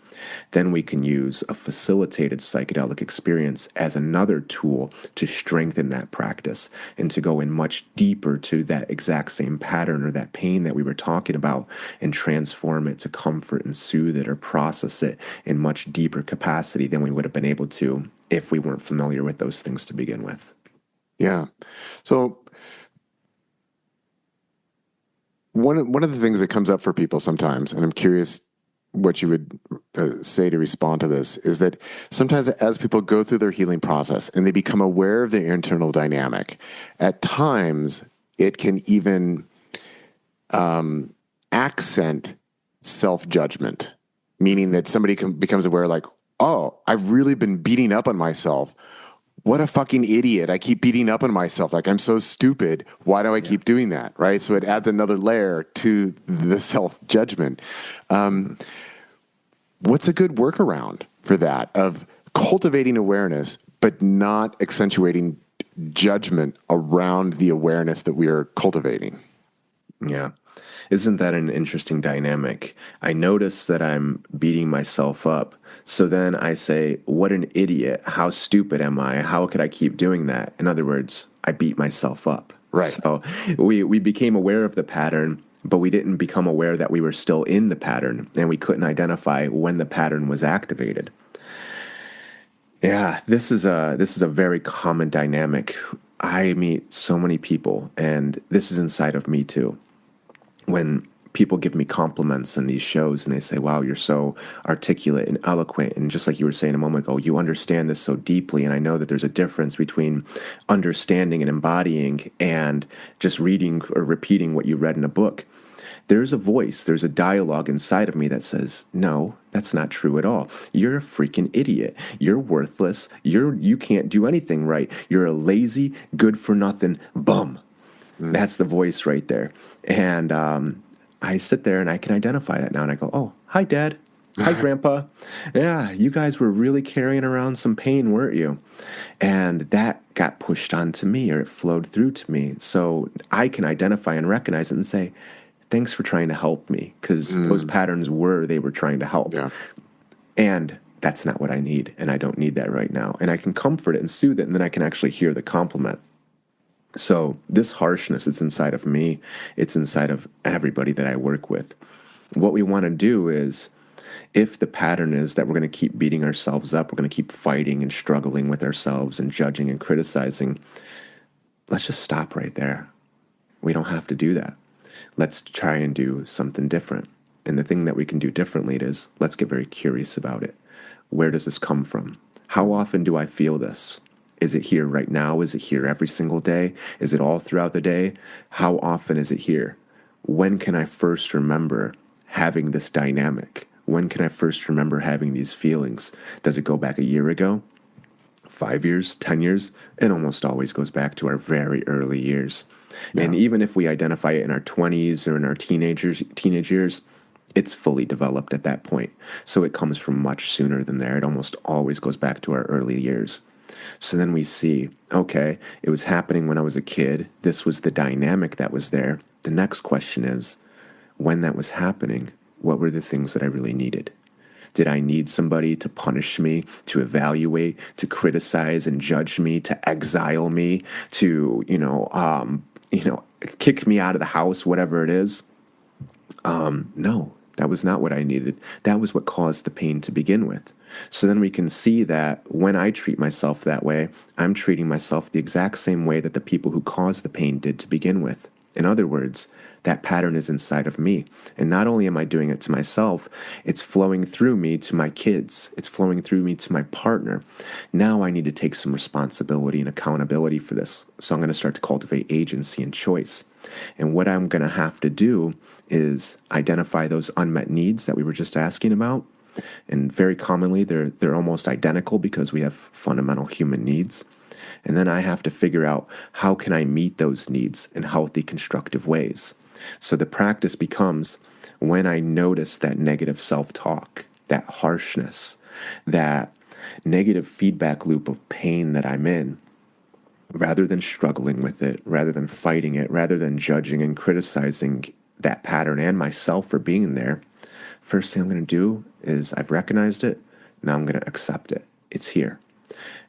then we can use a facilitated psychedelic experience as another tool to strengthen that practice and to go in much deeper to that exact same pattern or that pain that we were talking about and transform it to comfort and soothe it or process it in much deeper capacity than we would have been able to if we weren't familiar with those things to begin with.
Yeah. So one of the things that comes up for people sometimes, and I'm curious what you would say to respond to this, is that sometimes as people go through their healing process and they become aware of their internal dynamic, at times it can even accent self-judgment, meaning that somebody becomes aware like, oh, I've really been beating up on myself. What a fucking idiot. I keep beating up on myself. Like, I'm so stupid. Why do I keep doing that? Right? So it adds another layer to the self-judgment. What's a good workaround for that, of cultivating awareness, but not accentuating judgment around the awareness that we are cultivating?
Yeah. Isn't that an interesting dynamic? I notice that I'm beating myself up. So then I say, what an idiot. How stupid am I? How could I keep doing that? In other words, I beat myself up.
Right.
So we became aware of the pattern, but we didn't become aware that we were still in the pattern, and we couldn't identify when the pattern was activated. Yeah, this is a very common dynamic. I meet so many people, and this is inside of me too. When people give me compliments in these shows and they say, wow, you're so articulate and eloquent, and just like you were saying a moment ago, you understand this so deeply, and I know that there's a difference between understanding and embodying and just reading or repeating what you read in a book. There's a voice, there's a dialogue inside of me that says, no, that's not true at all. You're a freaking idiot. You're worthless. You can't do anything right. You're a lazy, good for nothing bum. That's the voice right there. And I sit there and I can identify that now, and I go, oh, hi, Dad. Hi, Grandpa. Yeah, you guys were really carrying around some pain, weren't you? And that got pushed onto me, or it flowed through to me. So I can identify and recognize it and say, thanks for trying to help me, because those patterns they were trying to help.
Yeah.
And that's not what I need. And I don't need that right now. And I can comfort it and soothe it. And then I can actually hear the compliment. So this harshness, it's inside of me. It's inside of everybody that I work with. What we want to do is, if the pattern is that we're going to keep beating ourselves up, we're going to keep fighting and struggling with ourselves and judging and criticizing, let's just stop right there. We don't have to do that. Let's try and do something different. And the thing that we can do differently is, let's get very curious about it. Where does this come from? How often do I feel this? Is it here right now? Is it here every single day? Is it all throughout the day? How often is it here? When can I first remember having this dynamic? When can I first remember having these feelings? Does it go back a year ago? 5 years? 10 years? It almost always goes back to our very early years. Yeah. And even if we identify it in our 20s or in our teenage years, it's fully developed at that point. So it comes from much sooner than there. It almost always goes back to our early years. So then we see, okay, it was happening when I was a kid. This was the dynamic that was there. The next question is, when that was happening, what were the things that I really needed? Did I need somebody to punish me, to evaluate, to criticize and judge me, to exile me, to, kick me out of the house, whatever it is? No, that was not what I needed. That was what caused the pain to begin with. So then we can see that when I treat myself that way, I'm treating myself the exact same way that the people who caused the pain did to begin with. In other words, that pattern is inside of me. And not only am I doing it to myself, it's flowing through me to my kids. It's flowing through me to my partner. Now I need to take some responsibility and accountability for this. So I'm going to start to cultivate agency and choice. And what I'm going to have to do is identify those unmet needs that we were just asking about. And very commonly, they're almost identical because we have fundamental human needs. And then I have to figure out, how can I meet those needs in healthy, constructive ways? So the practice becomes, when I notice that negative self-talk, that harshness, that negative feedback loop of pain that I'm in, rather than struggling with it, rather than fighting it, rather than judging and criticizing that pattern and myself for being there, first thing I'm going to do is, I've recognized it, now I'm going to accept it. It's here.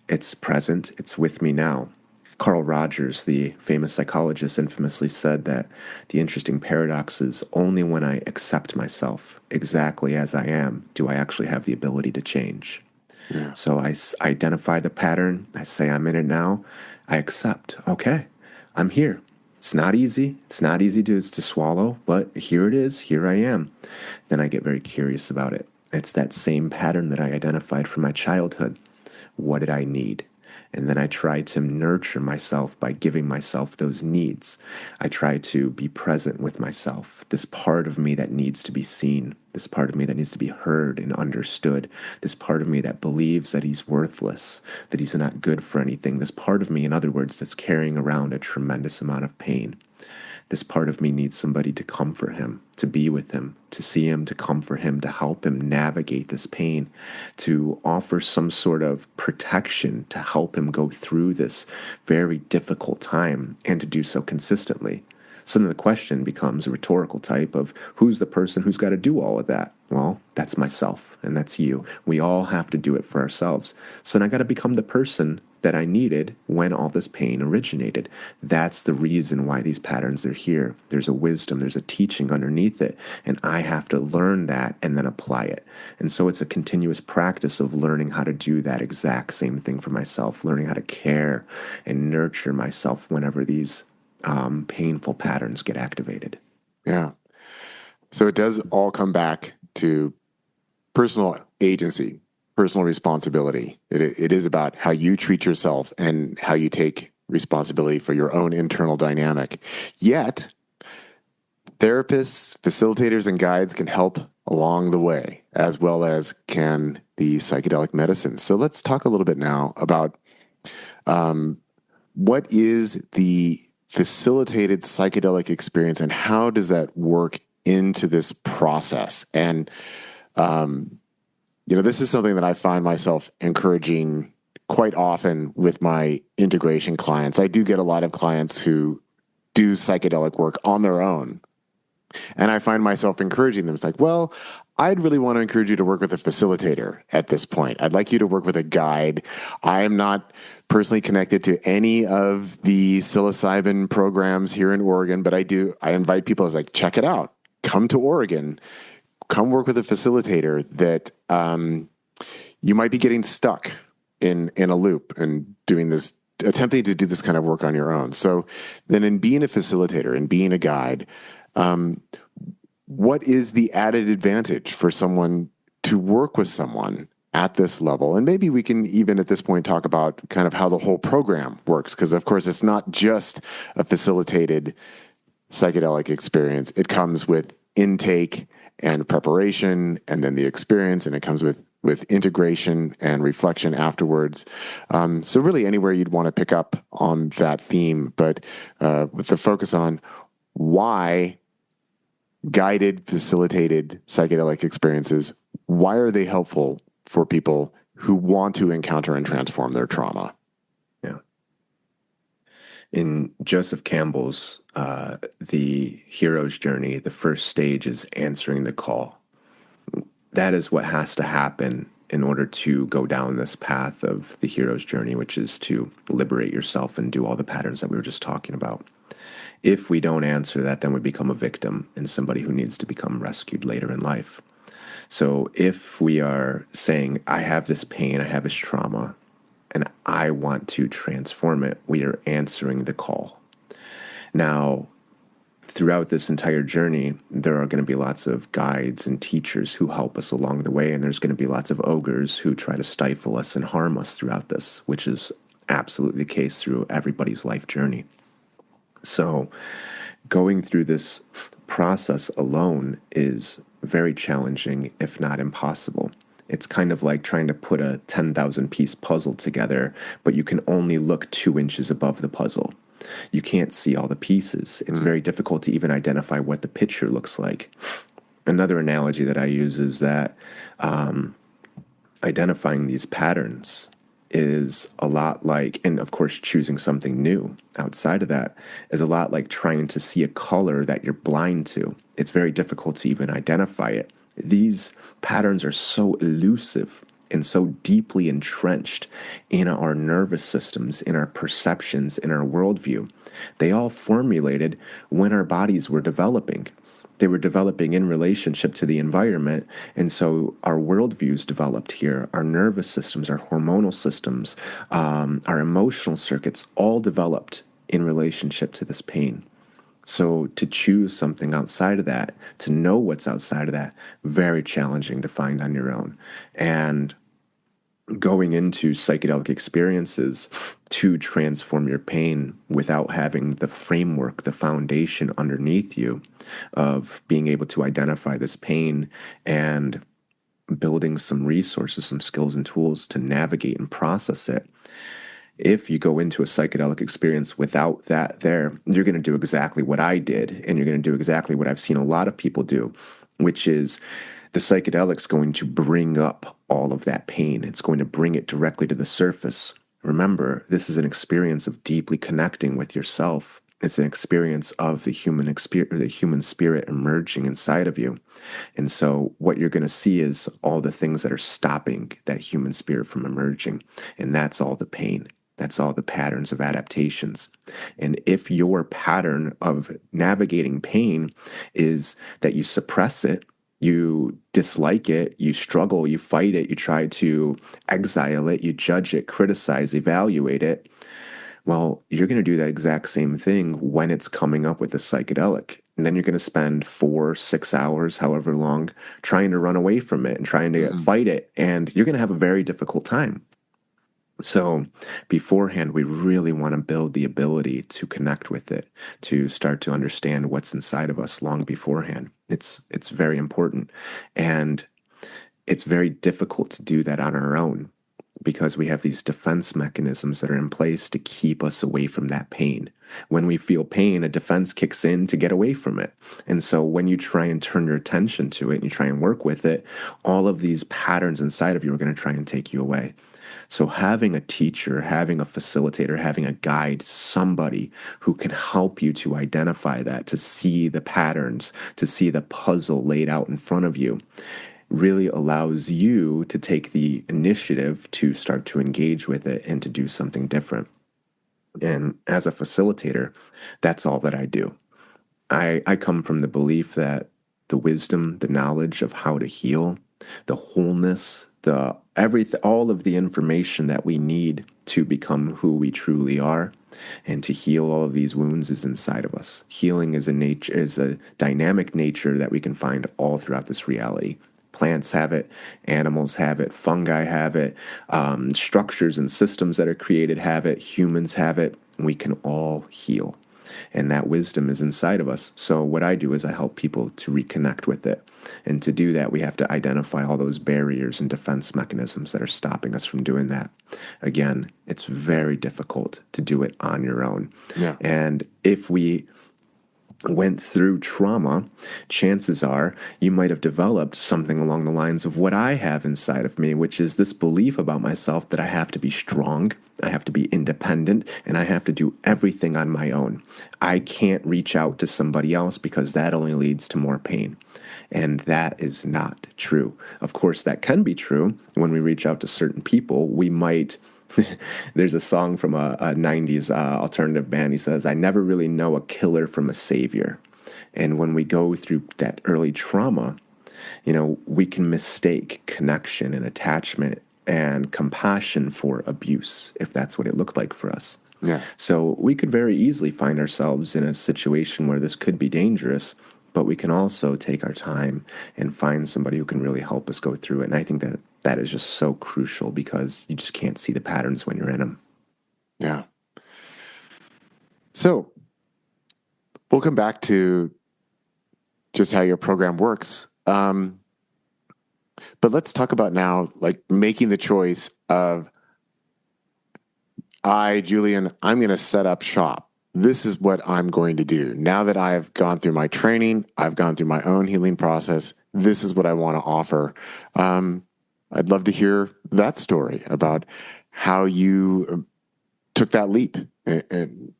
It's present. It's with me now. Carl Rogers, the famous psychologist, infamously said that the interesting paradox is, only when I accept myself exactly as I am do I actually have the ability to change. Yeah. So I identify the pattern. I say I'm in it now. I accept. Okay, I'm here. It's not easy. It's not easy to swallow, but here it is. Here I am. Then I get very curious about it. It's that same pattern that I identified from my childhood. What did I need? And then I try to nurture myself by giving myself those needs. I try to be present with myself, this part of me that needs to be seen, this part of me that needs to be heard and understood, this part of me that believes that he's worthless, that he's not good for anything, this part of me, in other words, that's carrying around a tremendous amount of pain. This part of me needs somebody to comfort him, to be with him, to see him, to comfort him, to help him navigate this pain, to offer some sort of protection to help him go through this very difficult time, and to do so consistently. So then the question becomes a rhetorical type of, who's the person who's got to do all of that? Well, that's myself, and that's you. We all have to do it for ourselves. So then I got to become the person that I needed when all this pain originated. That's the reason why these patterns are here. There's a wisdom, there's a teaching underneath it, and I have to learn that and then apply it. And so it's a continuous practice of learning how to do that exact same thing for myself, learning how to care and nurture myself whenever these painful patterns get activated.
Yeah. So it does all come back to personal agency, personal responsibility. It is about how you treat yourself and how you take responsibility for your own internal dynamic. Yet, therapists, facilitators, and guides can help along the way, as well as can the psychedelic medicine. So let's talk a little bit now about what is the facilitated psychedelic experience and how does that work into this process? And This is something that I find myself encouraging quite often with my integration clients. I do get a lot of clients who do psychedelic work on their own. And I find myself encouraging them. It's like, well, I'd really want to encourage you to work with a facilitator at this point. I'd like you to work with a guide. I am not personally connected to any of the psilocybin programs here in Oregon, but I invite people. I was like, check it out. Come to Oregon. Come work with a facilitator that you might be getting stuck in a loop and attempting to do this kind of work on your own. So then in being a facilitator and being a guide, what is the added advantage for someone to work with someone at this level? And maybe we can even at this point talk about kind of how the whole program works, because of course it's not just a facilitated psychedelic experience. It comes with intake and preparation and then the experience, and it comes with integration and reflection afterwards. So really anywhere you'd want to pick up on that theme, but with the focus on why guided, facilitated psychedelic experiences, why are they helpful for people who want to encounter and transform their trauma?
Yeah. In Joseph Campbell's The Hero's Journey, the first stage is answering the call. That is what has to happen in order to go down this path of the hero's journey, which is to liberate yourself and do all the patterns that we were just talking about. If we don't answer that, then we become a victim and somebody who needs to become rescued later in life. So if we are saying, I have this pain, I have this trauma, and I want to transform it, we are answering the call. Now, throughout this entire journey, there are going to be lots of guides and teachers who help us along the way, and there's going to be lots of ogres who try to stifle us and harm us throughout this, which is absolutely the case through everybody's life journey. So going through this process alone is very challenging, if not impossible. It's kind of like trying to put a 10,000-piece puzzle together, but you can only look 2 inches above the puzzle. You can't see all the pieces. It's very difficult to even identify what the picture looks like. Another analogy that I use is that identifying these patterns is a lot like, and of course choosing something new outside of that is a lot like trying to see a color that you're blind to. It's very difficult to even identify it. These patterns are so elusive and so deeply entrenched in our nervous systems, in our perceptions, in our worldview. They all formulated when our bodies were developing. They were developing in relationship to the environment, and so our worldviews developed here. Our nervous systems, our hormonal systems, our emotional circuits all developed in relationship to this pain. So to choose something outside of that, to know what's outside of that, very challenging to find on your own. And going into psychedelic experiences to transform your pain without having the framework, the foundation underneath you of being able to identify this pain and building some resources, some skills and tools to navigate and process it. If you go into a psychedelic experience without that there, you're going to do exactly what I did, and you're going to do exactly what I've seen a lot of people do, which is the psychedelic's going to bring up all of that pain. It's going to bring it directly to the surface. Remember, this is an experience of deeply connecting with yourself. It's an experience of the human spirit emerging inside of you. And so what you're going to see is all the things that are stopping that human spirit from emerging. And that's all the pain. That's all the patterns of adaptations. And if your pattern of navigating pain is that you suppress it, you dislike it, you struggle, you fight it, you try to exile it, you judge it, criticize, evaluate it, well, you're going to do that exact same thing when it's coming up with a psychedelic. And then you're going to spend 4-6 hours, however long, trying to run away from it and trying to fight it. And you're going to have a very difficult time. So beforehand, we really want to build the ability to connect with it, to start to understand what's inside of us long beforehand. It's very important. And it's very difficult to do that on our own because we have these defense mechanisms that are in place to keep us away from that pain. When we feel pain, a defense kicks in to get away from it. And so when you try and turn your attention to it and you try and work with it, all of these patterns inside of you are going to try and take you away. So having a teacher, having a facilitator, having a guide, somebody who can help you to identify that, to see the patterns, to see the puzzle laid out in front of you, really allows you to take the initiative to start to engage with it and to do something different. And as a facilitator, that's all that I do. I come from the belief that the wisdom, the knowledge of how to heal, the wholeness, the everything, all of the information that we need to become who we truly are and to heal all of these wounds is inside of us. Healing is a dynamic nature that we can find all throughout this reality. Plants have it, animals have it, fungi have it, structures and systems that are created have it, humans have it. We can all heal. And that wisdom is inside of us. So what I do is I help people to reconnect with it. And to do that, we have to identify all those barriers and defense mechanisms that are stopping us from doing that. Again, it's very difficult to do it on your own.
Yeah.
And if we went through trauma, chances are you might have developed something along the lines of what I have inside of me, which is this belief about myself that I have to be strong, I have to be independent, and I have to do everything on my own. I can't reach out to somebody else because that only leads to more pain. And that is not true. Of course, that can be true. When we reach out to certain people, we might... There's a song from a 90s alternative band. He says, I never really know a killer from a savior. And when we go through that early trauma, we can mistake connection and attachment and compassion for abuse, if that's what it looked like for us.
Yeah.
So we could very easily find ourselves in a situation where this could be dangerous, but we can also take our time and find somebody who can really help us go through it. And I think that is just so crucial because you just can't see the patterns when you're in them.
Yeah. So we'll come back to just how your program works. But let's talk about now, like making the choice of, Julian, I'm going to set up shop. This is what I'm going to do. Now that I've gone through my training, I've gone through my own healing process, this is what I want to offer. I'd love to hear that story about how you took that leap and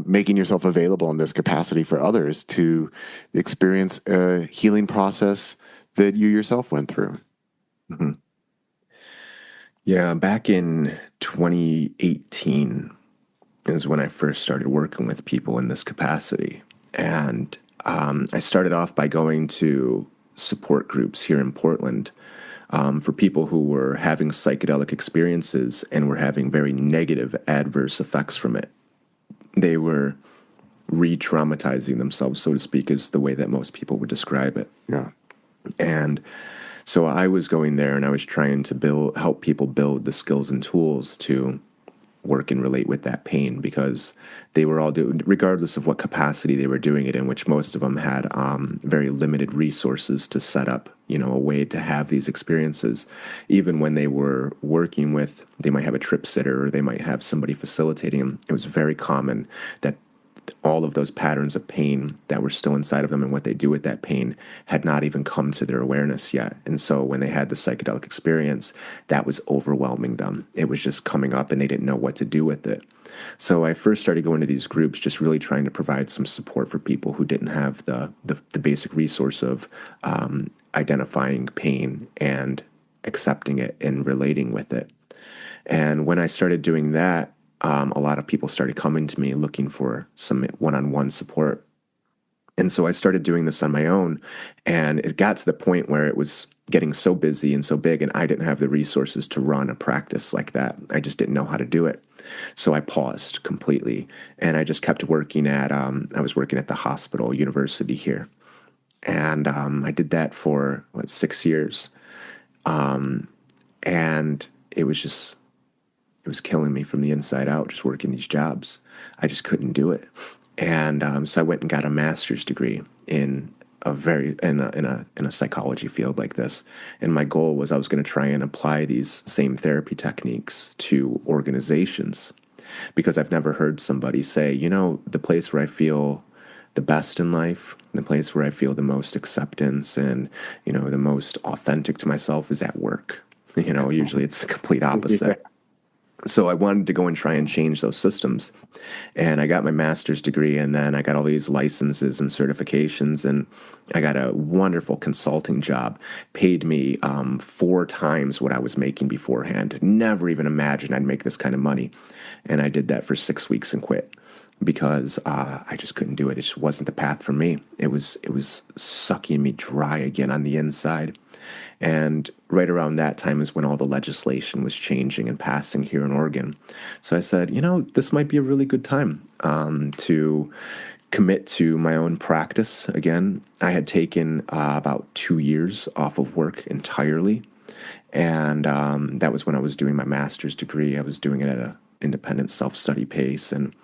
making yourself available in this capacity for others to experience a healing process that you yourself went through.
Mm-hmm. Yeah, back in 2018 is when I first started working with people in this capacity. And I started off by going to support groups here in Portland for people who were having psychedelic experiences and were having very negative adverse effects from it. They were re-traumatizing themselves, so to speak, is the way that most people would describe it.
Yeah.
And so I was going there and I was trying to help people build the skills and tools to work and relate with that pain, because they were all doing, regardless of what capacity they were doing it in, which most of them had very limited resources to set up, a way to have these experiences. Even when they were working with, they might have a trip sitter or they might have somebody facilitating them. It was very common that all of those patterns of pain that were still inside of them and what they do with that pain had not even come to their awareness yet. And so when they had the psychedelic experience, that was overwhelming them. It was just coming up and they didn't know what to do with it. So I first started going to these groups, just really trying to provide some support for people who didn't have the basic resource of identifying pain and accepting it and relating with it. And when I started doing that, a lot of people started coming to me looking for some one-on-one support. And so I started doing this on my own, and it got to the point where it was getting so busy and so big, and I didn't have the resources to run a practice like that. I just didn't know how to do it. So I paused completely, and I just kept working I was working at the hospital university here. And I did that for, 6 years. And it was killing me from the inside out, just working these jobs. I just couldn't do it. And so I went and got a master's degree in a psychology field like this. And my goal was I was going to try and apply these same therapy techniques to organizations. because I've never heard somebody say, the place where I feel the best in life, the place where I feel the most acceptance and, the most authentic to myself is at work. Usually it's the complete opposite. So I wanted to go and try and change those systems. And I got my master's degree, and then I got all these licenses and certifications, and I got a wonderful consulting job. Paid me 4 times what I was making beforehand. Never even imagined I'd make this kind of money. And I did that for 6 weeks and quit because I just couldn't do it. It just wasn't the path for me. It was sucking me dry again on the inside. And right around that time is when all the legislation was changing and passing here in Oregon. So I said, this might be a really good time to commit to my own practice again. I had taken about 2 years off of work entirely. And that was when I was doing my master's degree. I was doing it at an independent self-study pace and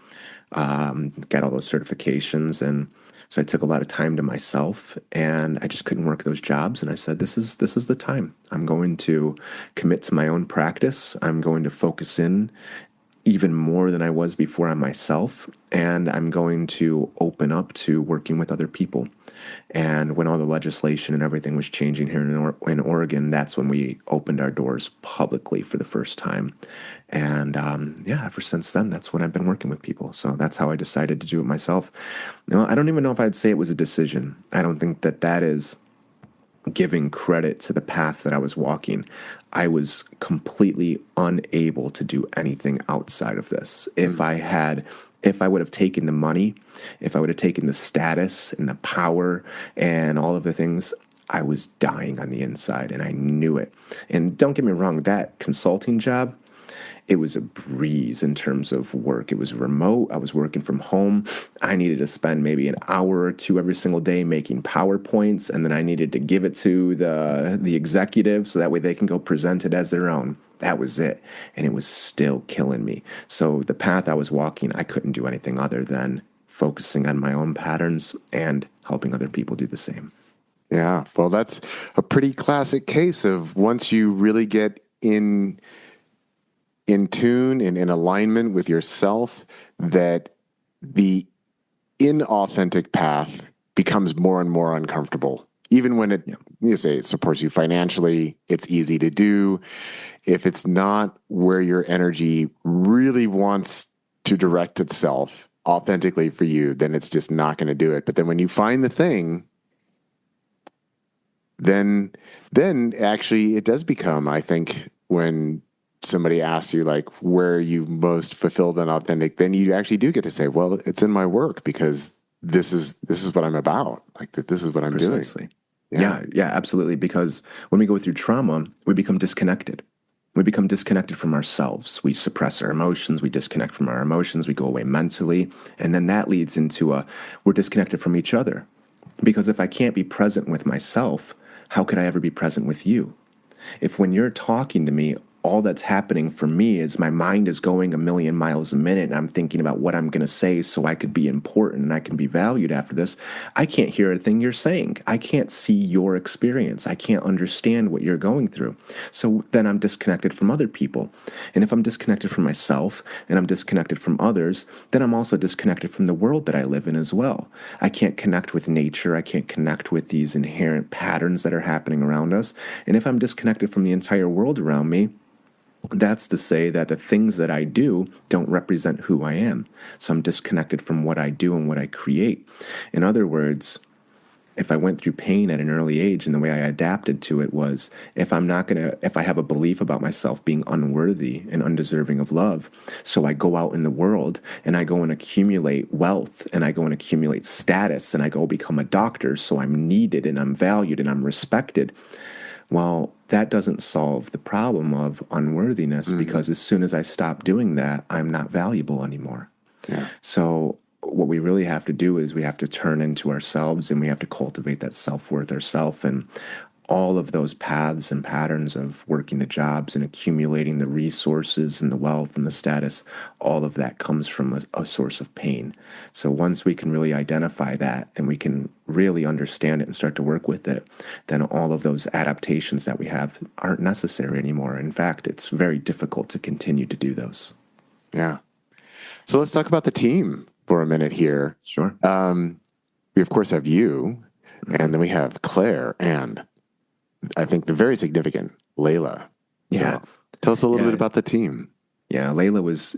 got all those certifications. And so I took a lot of time to myself, and I just couldn't work those jobs. And I said, this is the time. I'm going to commit to my own practice. I'm going to focus in even more than I was before on myself, and I'm going to open up to working with other people. And when all the legislation and everything was changing here in Oregon, that's when we opened our doors publicly for the first time. And ever since then, that's when I've been working with people. So that's how I decided to do it myself. I don't even know if I'd say it was a decision. I don't think that is giving credit to the path that I was walking. I was completely unable to do anything outside of this. If I would have taken the money, if I would have taken the status and the power and all of the things, I was dying on the inside, and I knew it. And don't get me wrong, that consulting job, it was a breeze in terms of work. It was remote. I was working from home. I needed to spend maybe an hour or two every single day making PowerPoints, and then I needed to give it to the executive so that way they can go present it as their own. That was it. And it was still killing me. So the path I was walking, I couldn't do anything other than focusing on my own patterns and helping other people do the same.
Yeah, well, that's a pretty classic case of once you really get in tune and in alignment with yourself, that the inauthentic path becomes more and more uncomfortable. Even when it supports you financially, it's easy to do. If it's not where your energy really wants to direct itself authentically for you, then it's just not going to do it. But then when you find the thing, then actually it does become, I think, when somebody asks you, like, where are you most fulfilled and authentic, then you actually do get to say, well, it's in my work because this is what I'm about. Like, this is what I'm
Precisely.
doing.
Yeah, absolutely. Because when we go through trauma, we become disconnected. We become disconnected from ourselves. We suppress our emotions. We disconnect from our emotions. We go away mentally. And then that leads into we're disconnected from each other. Because if I can't be present with myself, how could I ever be present with you? If when you're talking to me, all that's happening for me is my mind is going a million miles a minute and I'm thinking about what I'm going to say so I could be important and I can be valued after this, I can't hear a thing you're saying. I can't see your experience. I can't understand what you're going through. So then I'm disconnected from other people. And if I'm disconnected from myself and I'm disconnected from others, then I'm also disconnected from the world that I live in as well. I can't connect with nature. I can't connect with these inherent patterns that are happening around us. And if I'm disconnected from the entire world around me, that's to say that the things that I do don't represent who I am. So I'm disconnected from what I do and what I create. In other words, if I went through pain at an early age and the way I adapted to it was, if I have a belief about myself being unworthy and undeserving of love, so I go out in the world and I go and accumulate wealth and I go and accumulate status and I go become a doctor so I'm needed and I'm valued and I'm respected. Well, that doesn't solve the problem of unworthiness because as soon as I stop doing that, I'm not valuable anymore.
Yeah.
So what we really have to do is we have to turn into ourselves and we have to cultivate that self-worth ourselves. And all of those paths and patterns of working the jobs and accumulating the resources and the wealth and the status, all of that comes from a source of pain. So once we can really identify that and we can really understand it and start to work with it, then all of those adaptations that we have aren't necessary anymore. In fact, it's very difficult to continue to do those.
Yeah. So let's talk about the team for a minute here.
Sure.
We, of course, have you, and then we have Claire, and I think the very significant Layla.
Yeah.
So tell us a little bit
Yeah.
about the team.
Yeah,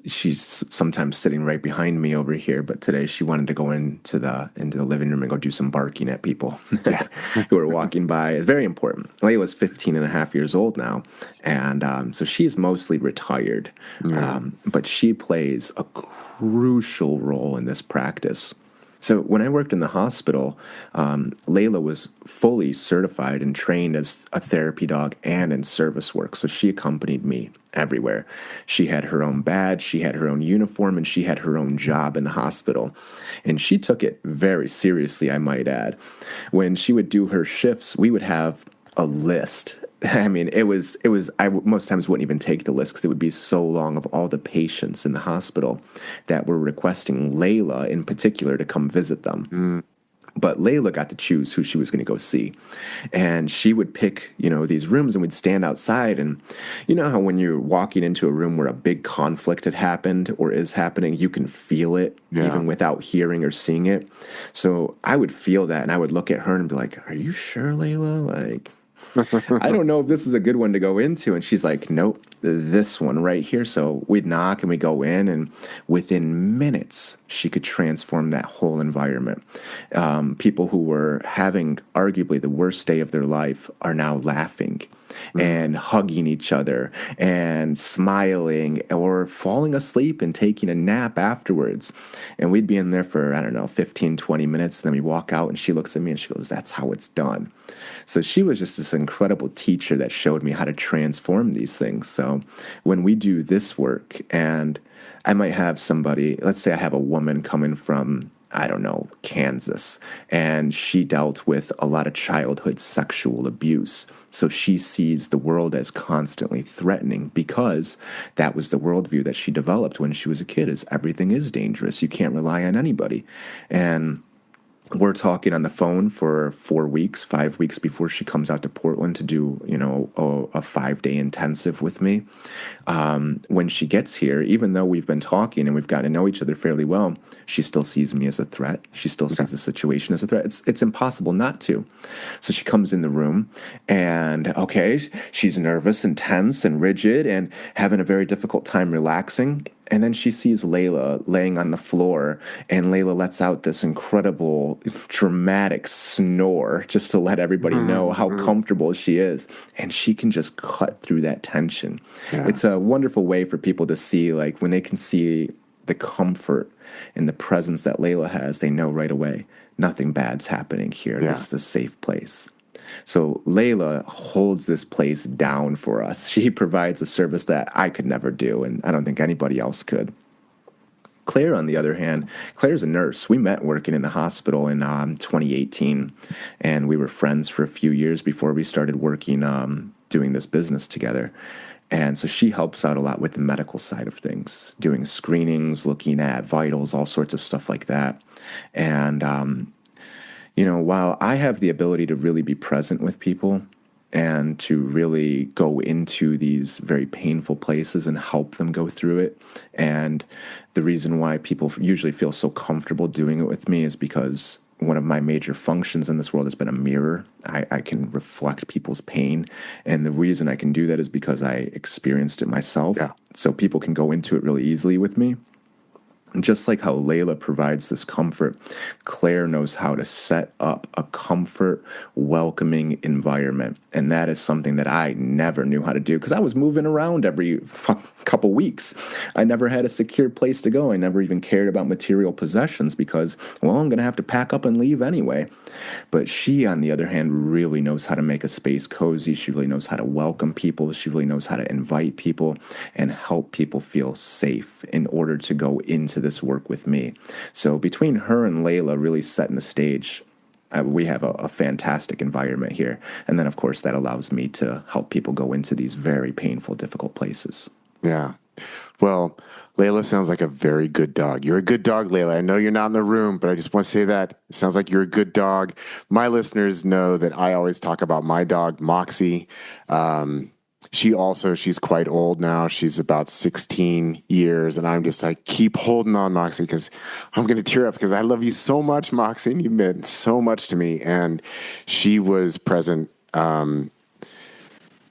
she's sometimes sitting right behind me over here, but today she wanted to go into the living room and go do some barking at people
Yeah.
who are walking by. It's very important. Layla's 15 and a half years old now, and so she's mostly retired,
Yeah.
but she plays a crucial role in this practice. So when I worked in the hospital, Layla was fully certified and trained as a therapy dog and in service work. So she accompanied me everywhere. She had her own badge, she had her own uniform, and she had her own job in the hospital. And she took it very seriously, I might add. When she would do her shifts, we would have a list. I mean, I most times wouldn't even take the list because it would be so long of all the patients in the hospital that were requesting Layla in particular to come visit them. But Layla got to choose who she was going to go see. And she would pick, these rooms, and we'd stand outside. And you know how when you're walking into a room where a big conflict had happened or is happening, you can feel it even without hearing or seeing it. So I would feel that, and I would look at her and be like, "Are you sure, Layla? Like, I don't know if this is a good one to go into." And she's like, "Nope, this one right here." So we'd knock and we go in, and within minutes, she could transform that whole environment. People who were having arguably the worst day of their life are now laughing and hugging each other and smiling or falling asleep and taking a nap afterwards. And we'd be in there for, I don't know, 15, 20 minutes. And then we walk out and she looks at me and she goes, "That's how it's done." So she was just this incredible teacher that showed me how to transform these things. So when we do this work, and I might have somebody, let's say I have a woman coming from, I don't know, Kansas, and she dealt with a lot of childhood sexual abuse. So she sees the world as constantly threatening because that was the worldview that she developed when she was a kid, is everything is dangerous. You can't rely on anybody. And we're talking on the phone for 4 weeks, 5 weeks before she comes out to Portland to do, a 5-day intensive with me. When she gets here, even though we've been talking and we've gotten to know each other fairly well, she still sees me as a threat. She still sees the situation as a threat. It's impossible not to. So she comes in the room and, okay, she's nervous and tense and rigid and having a very difficult time relaxing. And then she sees Layla laying on the floor, and Layla lets out this incredible, dramatic snore just to let everybody know how comfortable she is. And she can just cut through that tension. Yeah. It's a wonderful way for people to see, like, when they can see the comfort and the presence that Layla has, they know right away, nothing bad's happening here. Yeah. This is a safe place. So Layla holds this place down for us. She provides a service that I could never do, and I don't think anybody else could. Claire, on the other hand, Claire's a nurse. We met working in the hospital in 2018, and we were friends for a few years before we started working, doing this business together. And so she helps out a lot with the medical side of things, doing screenings, looking at vitals, all sorts of stuff like that. And while I have the ability to really be present with people and to really go into these very painful places and help them go through it, and the reason why people usually feel so comfortable doing it with me is because one of my major functions in this world has been a mirror. I can reflect people's pain, and the reason I can do that is because I experienced it myself. Yeah. So people can go into it really easily with me. Just like how Layla provides this comfort, Claire knows how to set up a comfort, welcoming environment. And that is something that I never knew how to do because I was moving around every couple weeks. I never had a secure place to go. I never even cared about material possessions because, well, I'm going to have to pack up and leave anyway. But she, on the other hand, really knows how to make a space cozy. She really knows how to welcome people. She really knows how to invite people and help people feel safe in order to go into this work with me. So between her and Layla really setting the stage, we have a fantastic environment here. And then, of course, that allows me to help people go into these very painful, difficult places.
Yeah. Well, Layla sounds like a very good dog. You're a good dog, Layla. I know you're not in the room, but I just want to say that. It sounds like you're a good dog. My listeners know that I always talk about my dog, Moxie. she's quite old now. She's about 16 years. And I'm just like, keep holding on, Moxie, because I'm going to tear up because I love you so much, Moxie, and you've meant so much to me. And she was present.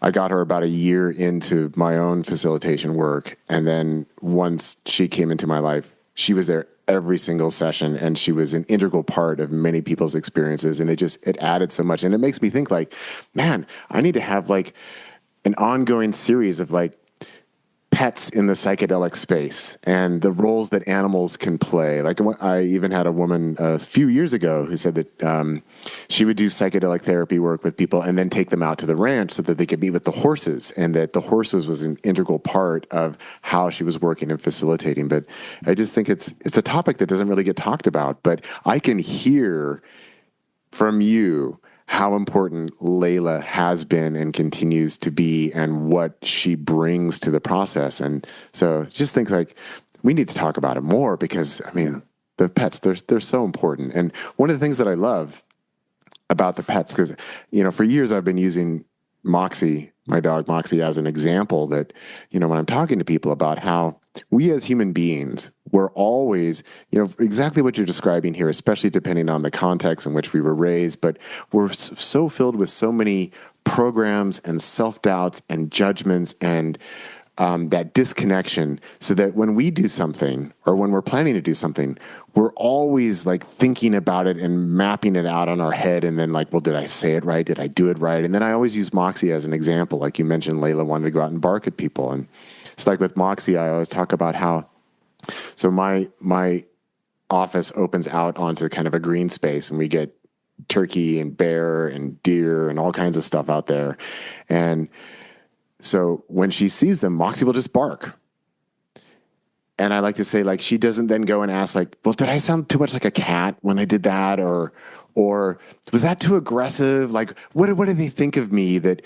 I got her about a year into my own facilitation work. And then once she came into my life, she was there every single session, and she was an integral part of many people's experiences. And it added so much. And it makes me think like, man, I need to have like an ongoing series of like pets in the psychedelic space and the roles that animals can play. Like I even had a woman a few years ago who said that she would do psychedelic therapy work with people and then take them out to the ranch so that they could meet with the horses, and that the horses was an integral part of how she was working and facilitating. But I just think it's a topic that doesn't really get talked about, but I can hear from you how important Layla has been and continues to be, and what she brings to the process. And so just think like we need to talk about it more, because I mean, the pets, they're so important. And one of the things that I love about the pets, because, for years I've been using Moxie, my dog Moxie, as an example that, when I'm talking to people about how we as human beings, we're always, exactly what you're describing here, especially depending on the context in which we were raised, but we're so filled with so many programs and self-doubts and judgments and that disconnection, so that when we do something or when we're planning to do something, we're always like thinking about it and mapping it out on our head. And then like, well, did I say it right? Did I do it right? And then I always use Moxie as an example. Like you mentioned, Layla wanted to go out and bark at people. And it's like with Moxie, I always talk about how, so my office opens out onto kind of a green space, and we get turkey and bear and deer and all kinds of stuff out there. And so when she sees them, Moxie will just bark. And I like to say, like, she doesn't then go and ask, like, well, did I sound too much like a cat when I did that? Or was that too aggressive? Like, what do they think of me? That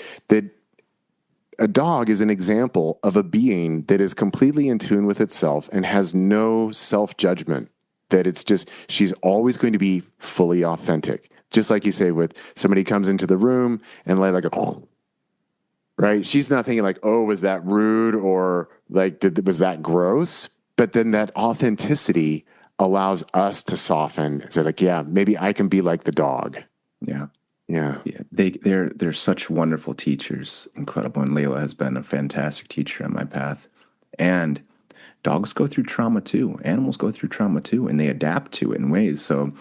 a dog is an example of a being that is completely in tune with itself and has no self-judgment. That it's just, she's always going to be fully authentic. Just like you say, with somebody comes into the room and like a, oh, right? She's not thinking like, oh, was that rude, or like, was that gross? But then that authenticity allows us to soften and say like, yeah, maybe I can be like the dog.
Yeah.
Yeah.
Yeah. They're such wonderful teachers. Incredible. And Layla has been a fantastic teacher on my path. And dogs go through trauma too. Animals go through trauma too, and they adapt to it in ways. So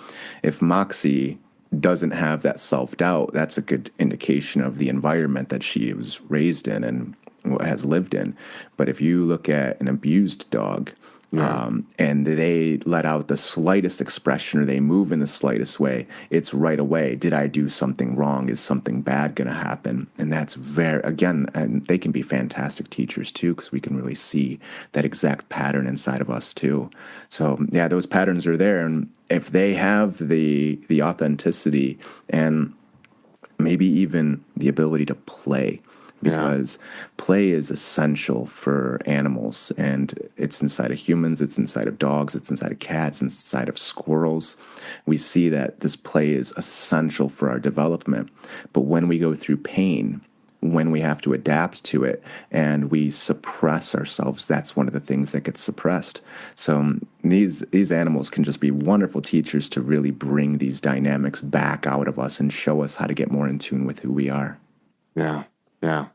if Moxie doesn't have that self-doubt, that's a good indication of the environment that she was raised in and has lived in. But if you look at an abused dog, and they let out the slightest expression or they move in the slightest way, it's right away. Did I do something wrong? Is something bad going to happen? And that's and they can be fantastic teachers too, because we can really see that exact pattern inside of us too. So yeah, those patterns are there. And if they have the authenticity and maybe even the ability to play, because play is essential for animals, and it's inside of humans, it's inside of dogs, it's inside of cats, it's inside of squirrels. We see that this play is essential for our development. But when we go through pain, when we have to adapt to it and we suppress ourselves, that's one of the things that gets suppressed. So these animals can just be wonderful teachers to really bring these dynamics back out of us and show us how to get more in tune with who we are.
Yeah. Yeah.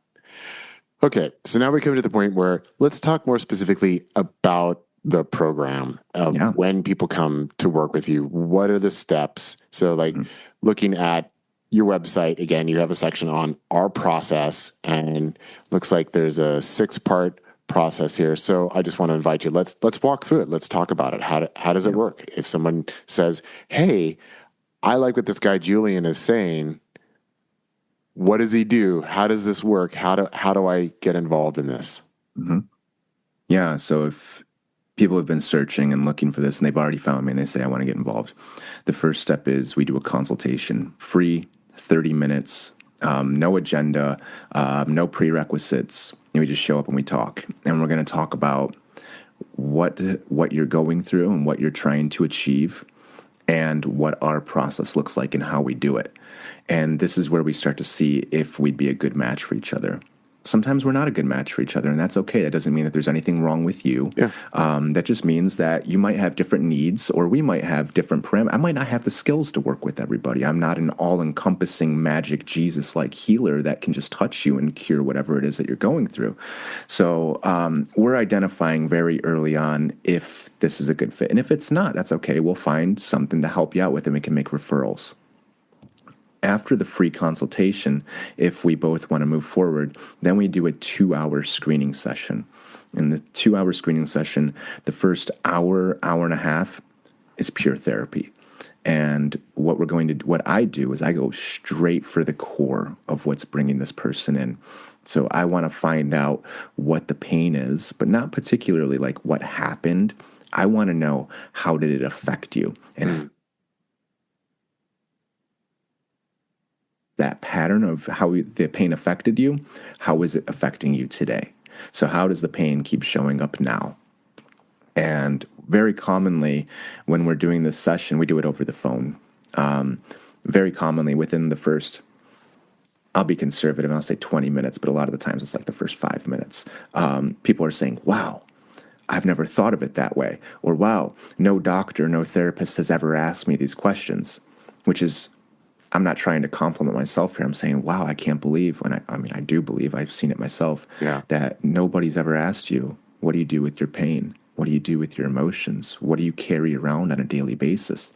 Okay. So now we come to the point where let's talk more specifically about the program of when people come to work with you. What are the steps? So like looking at your website, again, you have a section on our process, and looks like there's a 6-part process here. So I just want to invite you, let's walk through it. Let's talk about it. How does it work? If someone says, hey, I like what this guy Julian is saying, what does he do? How does this work? How do I get involved in this?
Mm-hmm. Yeah. So if people have been searching and looking for this and they've already found me and they say, I want to get involved, the first step is we do a consultation, free, 30 minutes, no agenda, no prerequisites. We just show up and we talk, and we're going to talk about what you're going through and what you're trying to achieve, and what our process looks like and how we do it. And this is where we start to see if we'd be a good match for each other. sometimes we're not a good match for each other, and that's okay. That doesn't mean that there's anything wrong with you.
Yeah.
That just means that you might have different needs, or we might have different parameters. I might not have the skills to work with everybody. I'm not an all-encompassing magic Jesus-like healer that can just touch you and cure whatever it is that you're going through. So we're identifying very early on if this is a good fit. And if it's not, that's okay. We'll find something to help you out with, and we can make referrals. After the free consultation, if we both want to move forward, then we do a 2-hour screening session. In the 2-hour screening session, the first hour, hour and a half is pure therapy. And what I do is I go straight for the core of what's bringing this person in. So I want to find out what the pain is, but not particularly like what happened. I want to know, how did it affect you? And that pattern of how the pain affected you, how is it affecting you today? So how does the pain keep showing up now? And very commonly, when we're doing this session, we do it over the phone. Very commonly, within the first, I'll be conservative, I'll say 20 minutes, but a lot of the times it's like the first 5 minutes. People are saying, wow, I've never thought of it that way. Or wow, no doctor, no therapist has ever asked me these questions, which is, I'm not trying to compliment myself here. I'm saying, wow, I can't believe I do believe, I've seen it myself, that nobody's ever asked you, what do you do with your pain? What do you do with your emotions? What do you carry around on a daily basis?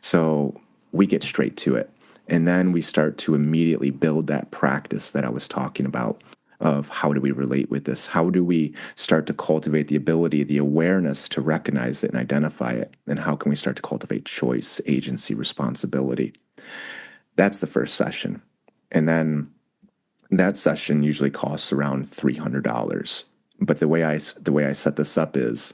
So we get straight to it. And then we start to immediately build that practice that I was talking about of how do we relate with this? How do we start to cultivate the ability, the awareness to recognize it and identify it? And how can we start to cultivate choice, agency, responsibility? That's the first session. And then that session usually costs around $300. But the way I set this up is,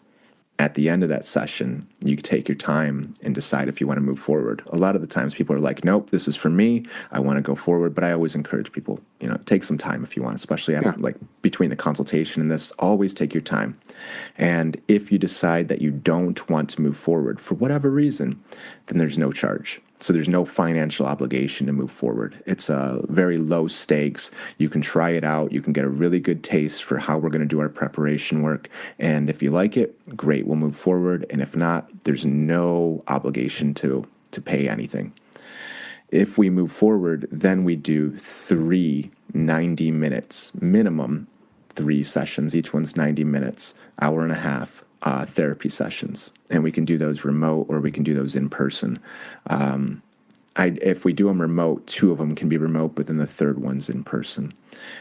at the end of that session, you take your time and decide if you want to move forward. A lot of the times people are like, nope, this is for me. I want to go forward. But I always encourage people, take some time if you want, especially after, like between the consultation and this, always take your time. And if you decide that you don't want to move forward for whatever reason, then there's no charge. So there's no financial obligation to move forward. It's very low stakes. You can try it out. You can get a really good taste for how we're going to do our preparation work. And if you like it, great, we'll move forward. And if not, there's no obligation to pay anything. If we move forward, then we do 3 90 minutes, minimum 3 sessions. Each one's 90 minutes, hour and a half. Therapy sessions, and we can do those remote or we can do those in person. If we do them remote, 2 of them can be remote, but then the third one's in person.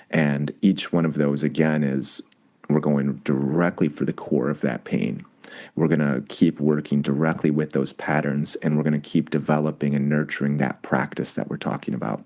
And each one of those, again, is we're going directly for the core of that pain. We're going to keep working directly with those patterns, and we're going to keep developing and nurturing that practice that we're talking about.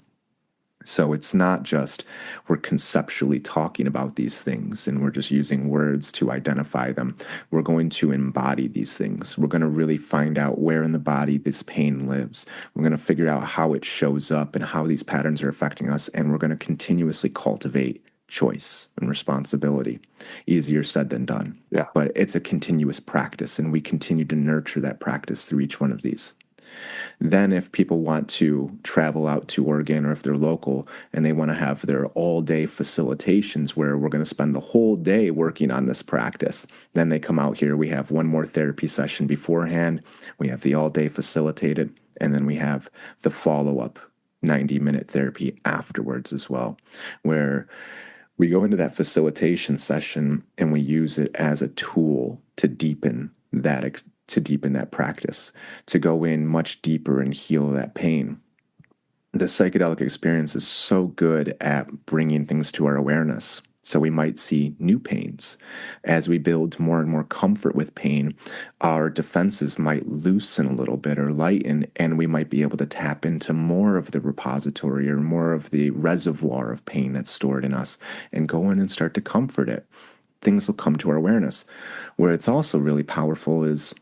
So it's not just we're conceptually talking about these things and we're just using words to identify them. We're going to embody these things. We're going to really find out where in the body this pain lives. We're going to figure out how it shows up and how these patterns are affecting us. And we're going to continuously cultivate choice and responsibility. Easier said than done.
Yeah.
But it's a continuous practice, and we continue to nurture that practice through each one of these. Then if people want to travel out to Oregon, or if they're local and they want to have their all-day facilitations where we're going to spend the whole day working on this practice, then they come out here. We have one more therapy session beforehand. We have the all-day facilitated, and then we have the follow-up 90-minute therapy afterwards as well, where we go into that facilitation session and we use it as a tool to deepen that practice, to go in much deeper and heal that pain. The psychedelic experience is so good at bringing things to our awareness. So we might see new pains. As we build more and more comfort with pain, our defenses might loosen a little bit or lighten, and we might be able to tap into more of the repository or more of the reservoir of pain that's stored in us and go in and start to comfort it. Things will come to our awareness. Where it's also really powerful is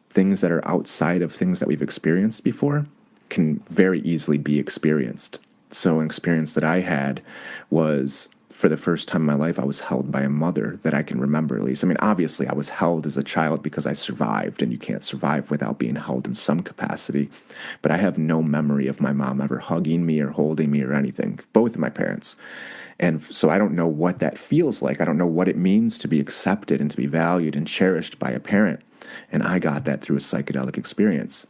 things that are outside of things that we've experienced before can very easily be experienced. So an experience that I had was, for the first time in my life, I was held by a mother that I can remember, at least. I mean, obviously, I was held as a child because I survived, and you can't survive without being held in some capacity. But I have no memory of my mom ever hugging me or holding me or anything, both of my parents. And so I don't know what that feels like. I don't know what it means to be accepted and to be valued and cherished by a parent. And I got that through a psychedelic experience.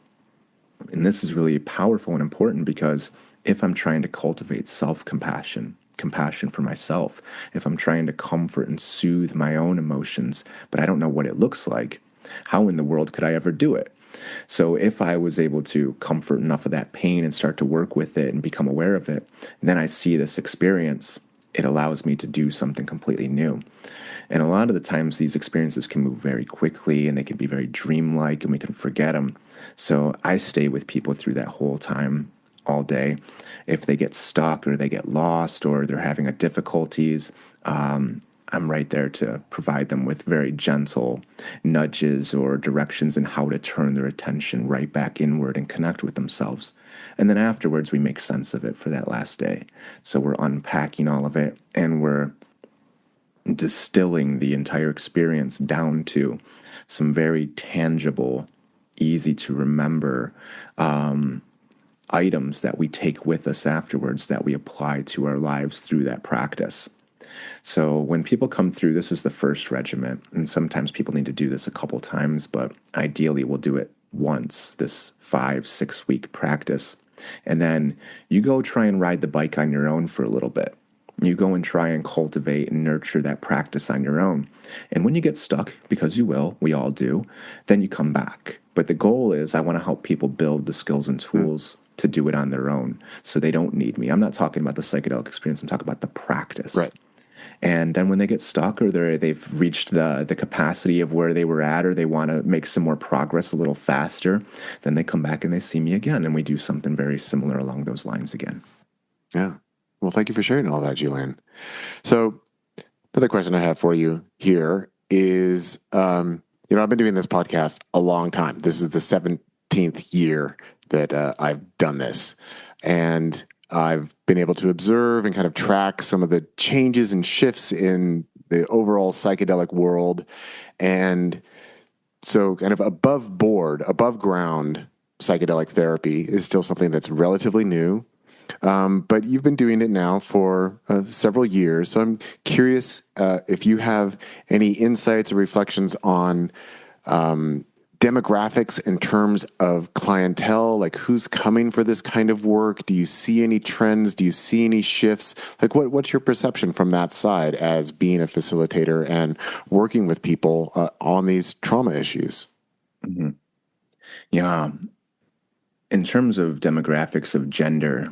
And this is really powerful and important because if I'm trying to cultivate self-compassion, compassion for myself, if I'm trying to comfort and soothe my own emotions, but I don't know what it looks like, how in the world could I ever do it? So if I was able to comfort enough of that pain and start to work with it and become aware of it, then I see this experience, it allows me to do something completely new. And a lot of the times these experiences can move very quickly and they can be very dreamlike and we can forget them. So I stay with people through that whole time, all day. If they get stuck or they get lost or they're having a difficulties, I'm right there to provide them with very gentle nudges or directions in how to turn their attention right back inward and connect with themselves. And then afterwards, we make sense of it for that last day. So we're unpacking all of it and we're distilling the entire experience down to some very tangible, easy to remember items that we take with us afterwards that we apply to our lives through that practice. So when people come through, this is the first regimen, and sometimes people need to do this a couple times, but ideally we'll do it once, this 5-6 week practice. And then you go try and ride the bike on your own for a little bit. You go and try and cultivate and nurture that practice on your own. And when you get stuck, because you will, we all do, then you come back. But the goal is I want to help people build the skills and tools to do it on their own so they don't need me. I'm not talking about the psychedelic experience. I'm talking about the practice.
Right.
And then when they get stuck or they've reached the capacity of where they were at or they want to make some more progress a little faster, then they come back and they see me again and we do something very similar along those lines again.
Yeah. Well, thank you for sharing all that, Julian. So another question I have for you here is, I've been doing this podcast a long time. This is the 17th year that I've done this. And I've been able to observe and kind of track some of the changes and shifts in the overall psychedelic world. And so kind of above board, above ground psychedelic therapy is still something that's relatively new. But you've been doing it now for several years. So I'm curious if you have any insights or reflections on demographics in terms of clientele, like who's coming for this kind of work? Do you see any trends? Do you see any shifts? Like what's your perception from that side as being a facilitator and working with people on these trauma issues?
Mm-hmm. Yeah. In terms of demographics of gender,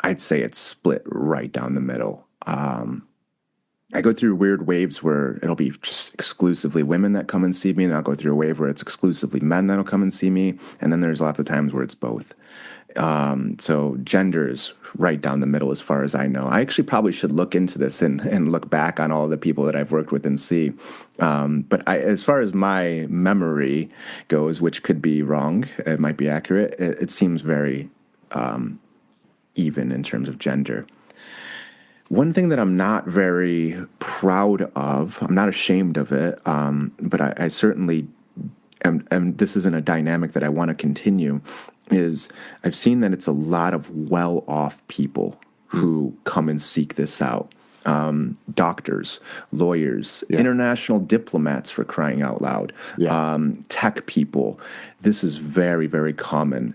I'd say it's split right down the middle. I go through weird waves where it'll be just exclusively women that come and see me, and I'll go through a wave where it's exclusively men that'll come and see me, and then there's lots of times where it's both. So gender is right down the middle as far as I know. I actually probably should look into this and look back on all the people that I've worked with and see. But as far as my memory goes, which could be wrong, it might be accurate, it seems very even in terms of gender. One thing that I'm not very proud of, I'm not ashamed of it, but I certainly am, and this isn't a dynamic that I want to continue, is I've seen that it's a lot of well-off people who come and seek this out. Doctors, lawyers, international diplomats, for crying out loud, tech people. This is very, very common.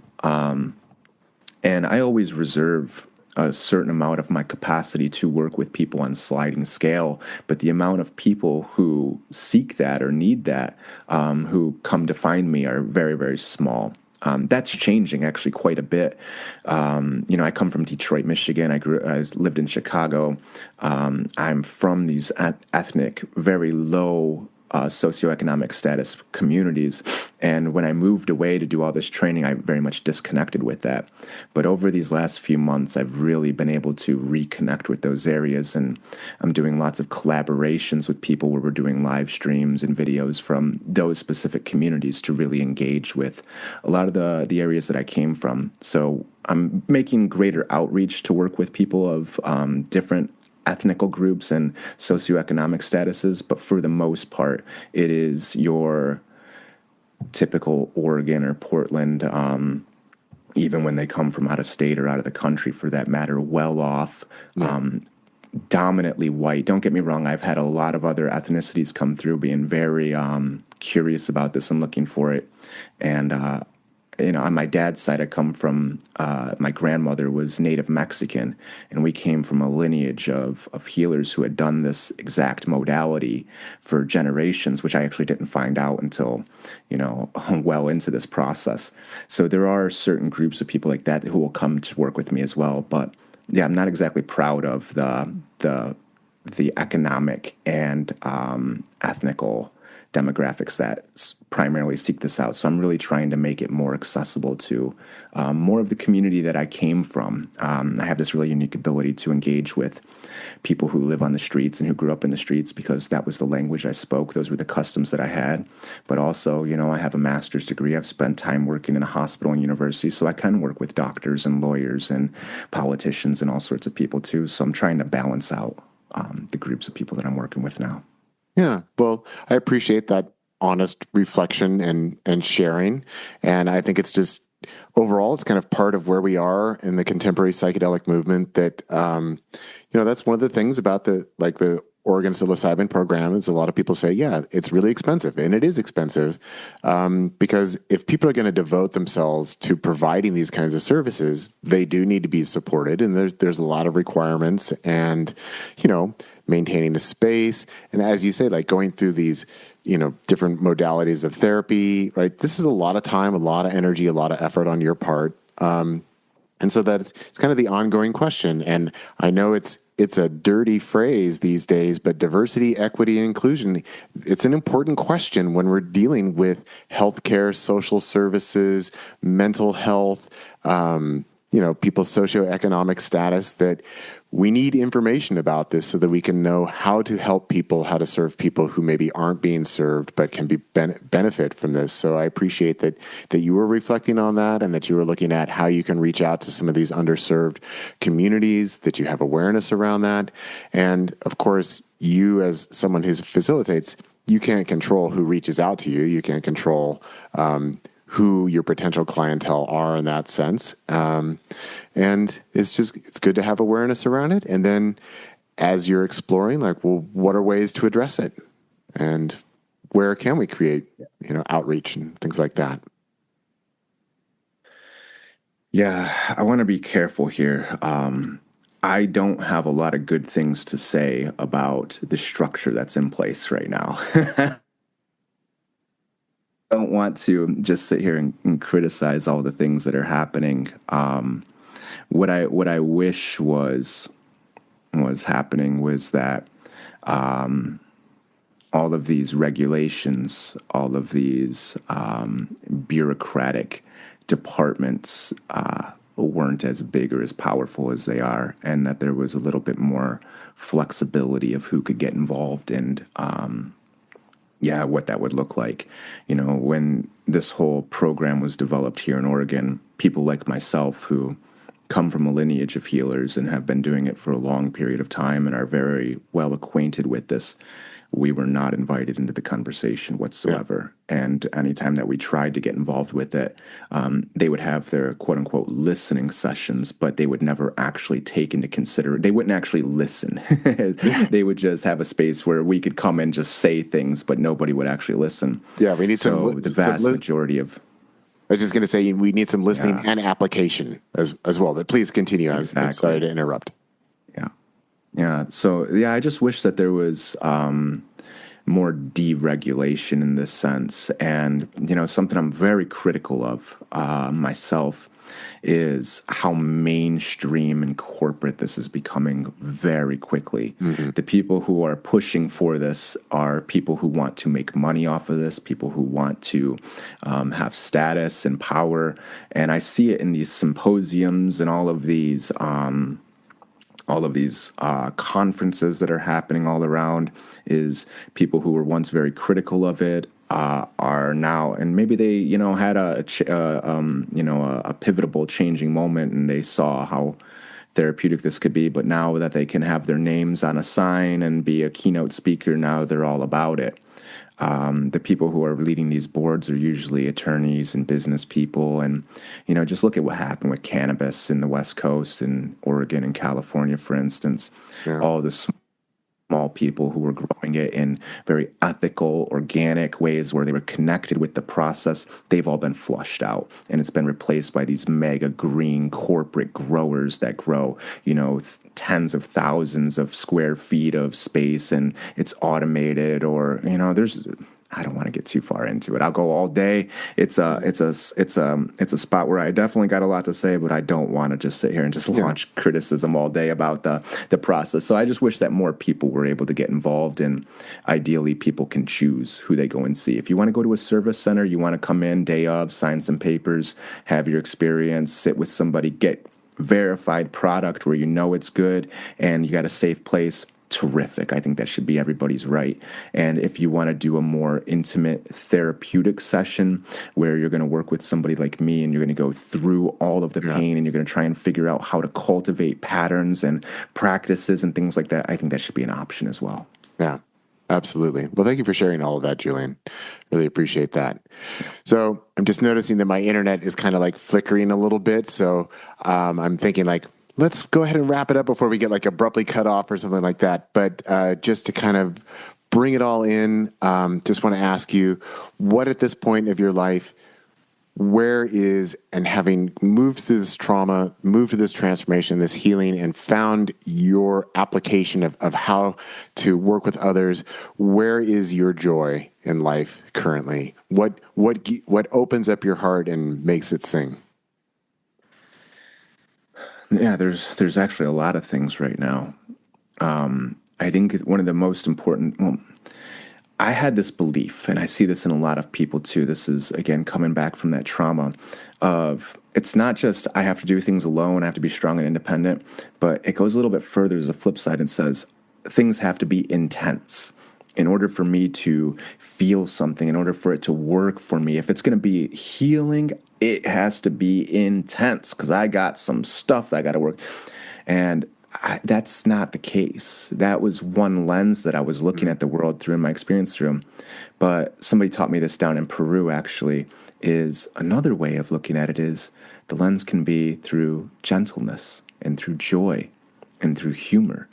And I always reserve a certain amount of my capacity to work with people on sliding scale, but the amount of people who seek that or need that, who come to find me, are very, very small. That's changing actually quite a bit. I come from Detroit, Michigan. I lived in Chicago. I'm from these ethnic, very low socioeconomic status communities. And when I moved away to do all this training, I very much disconnected with that. But over these last few months, I've really been able to reconnect with those areas. And I'm doing lots of collaborations with people where we're doing live streams and videos from those specific communities to really engage with a lot of the areas that I came from. So I'm making greater outreach to work with people of different ethnical groups and socioeconomic statuses, but for the most part, it is your typical Oregon or Portland, even when they come from out of state or out of the country for that matter, well off, dominantly white. Don't get me wrong, I've had a lot of other ethnicities come through being very curious about this and looking for it. And, on my dad's side, I come from, my grandmother was Native Mexican, and we came from a lineage of healers who had done this exact modality for generations, which I actually didn't find out until, well into this process. So there are certain groups of people like that who will come to work with me as well. But yeah, I'm not exactly proud of the economic and ethnical demographics that primarily seek this out. So I'm really trying to make it more accessible to more of the community that I came from. I have this really unique ability to engage with people who live on the streets and who grew up in the streets because that was the language I spoke. Those were the customs that I had. But also, I have a master's degree. I've spent time working in a hospital and university, so I can work with doctors and lawyers and politicians and all sorts of people too. So I'm trying to balance out the groups of people that I'm working with now.
Yeah, well, I appreciate that honest reflection and sharing. And I think it's just overall, it's kind of part of where we are in the contemporary psychedelic movement that, that's one of the things about the Oregon psilocybin program is a lot of people say, yeah, it's really expensive. And it is expensive because if people are going to devote themselves to providing these kinds of services, they do need to be supported. And there's a lot of requirements and, maintaining the space. And as you say, going through these, different modalities of therapy, right? This is a lot of time, a lot of energy, a lot of effort on your part. And so it's kind of the ongoing question. And I know it's a dirty phrase these days, but diversity, equity, and inclusion, it's an important question when we're dealing with healthcare, social services, mental health, people's socioeconomic status, that we need information about this so that we can know how to help people, how to serve people who maybe aren't being served but can be benefit from this. So I appreciate that you were reflecting on that and that you were looking at how you can reach out to some of these underserved communities, that you have awareness around that. And of course, you as someone who facilitates, you can't control who reaches out to you. You can't control who your potential clientele are in that sense. And it's good to have awareness around it. And then as you're exploring, what are ways to address it? And where can we create, outreach and things like that?
Yeah, I want to be careful here. I don't have a lot of good things to say about the structure that's in place right now. Don't want to just sit here and criticize all the things that are happening. What I wish was happening was that all of these regulations, all of these bureaucratic departments weren't as big or as powerful as they are, and that there was a little bit more flexibility of who could get involved and what that would look like. When this whole program was developed here in Oregon, people like myself who come from a lineage of healers and have been doing it for a long period of time and are very well acquainted with this, we were not invited into the conversation whatsoever. Yeah. And anytime that we tried to get involved with it, they would have their quote unquote listening sessions, but they would never actually take into consideration. They wouldn't actually listen. They would just have a space where we could come and just say things, but nobody would actually listen.
Yeah, we need
the vast majority of.
I was just going to say we need some listening and application as well. But please continue. Exactly. I'm sorry to interrupt.
Yeah. So, I just wish that there was more deregulation in this sense. And, something I'm very critical of myself is how mainstream and corporate this is becoming very quickly. Mm-hmm. The people who are pushing for this are people who want to make money off of this, people who want to have status and power. And I see it in these symposiums and all of these conferences that are happening all around, is people who were once very critical of it are now, and maybe they had a pivotal changing moment and they saw how therapeutic this could be, but now that they can have their names on a sign and be a keynote speaker, now they're all about it. The people who are leading these boards are usually attorneys and business people. And, just look at what happened with cannabis in the West Coast in Oregon and California, for instance.
Yeah.
All the small people who were growing it in very ethical, organic ways where they were connected with the process, they've all been flushed out. And it's been replaced by these mega green corporate growers that grow, tens of thousands of square feet of space, and it's automated, or, I don't want to get too far into it. I'll go all day. It's a spot where I definitely got a lot to say, but I don't want to just sit here and just launch criticism all day about the process. So I just wish that more people were able to get involved, and ideally people can choose who they go and see. If you want to go to a service center, you want to come in day of, sign some papers, have your experience, sit with somebody, get verified product where it's good, and you got a safe place. Terrific. I think that should be everybody's right. And if you want to do a more intimate therapeutic session where you're going to work with somebody like me and you're going to go through all of the pain and you're going to try and figure out how to cultivate patterns and practices and things like that, I think that should be an option as well.
Yeah, absolutely. Well, thank you for sharing all of that, Julian. Really appreciate that. So I'm just noticing that my internet is kind of like flickering a little bit. So I'm thinking let's go ahead and wrap it up before we get abruptly cut off or something like that. But just to kind of bring it all in, just want to ask you, what at this point of your life, where is, and having moved through this trauma, moved through this transformation, this healing, and found your application of how to work with others, where is your joy in life currently? What opens up your heart and makes it sing?
Yeah, there's actually a lot of things right now. I think one of the most important, I had this belief, and I see this in a lot of people too. This is, again, coming back from that trauma of, it's not just I have to do things alone, I have to be strong and independent, but it goes a little bit further. There's a flip side and says things have to be intense in order for me to feel something, in order for it to work for me. If it's going to be healing, it has to be intense because I got some stuff that I got to work. And that's not the case. That was one lens that I was looking at the world through, and my experience through. But somebody taught me this down in Peru, actually, is another way of looking at it is the lens can be through gentleness and through joy and through humor.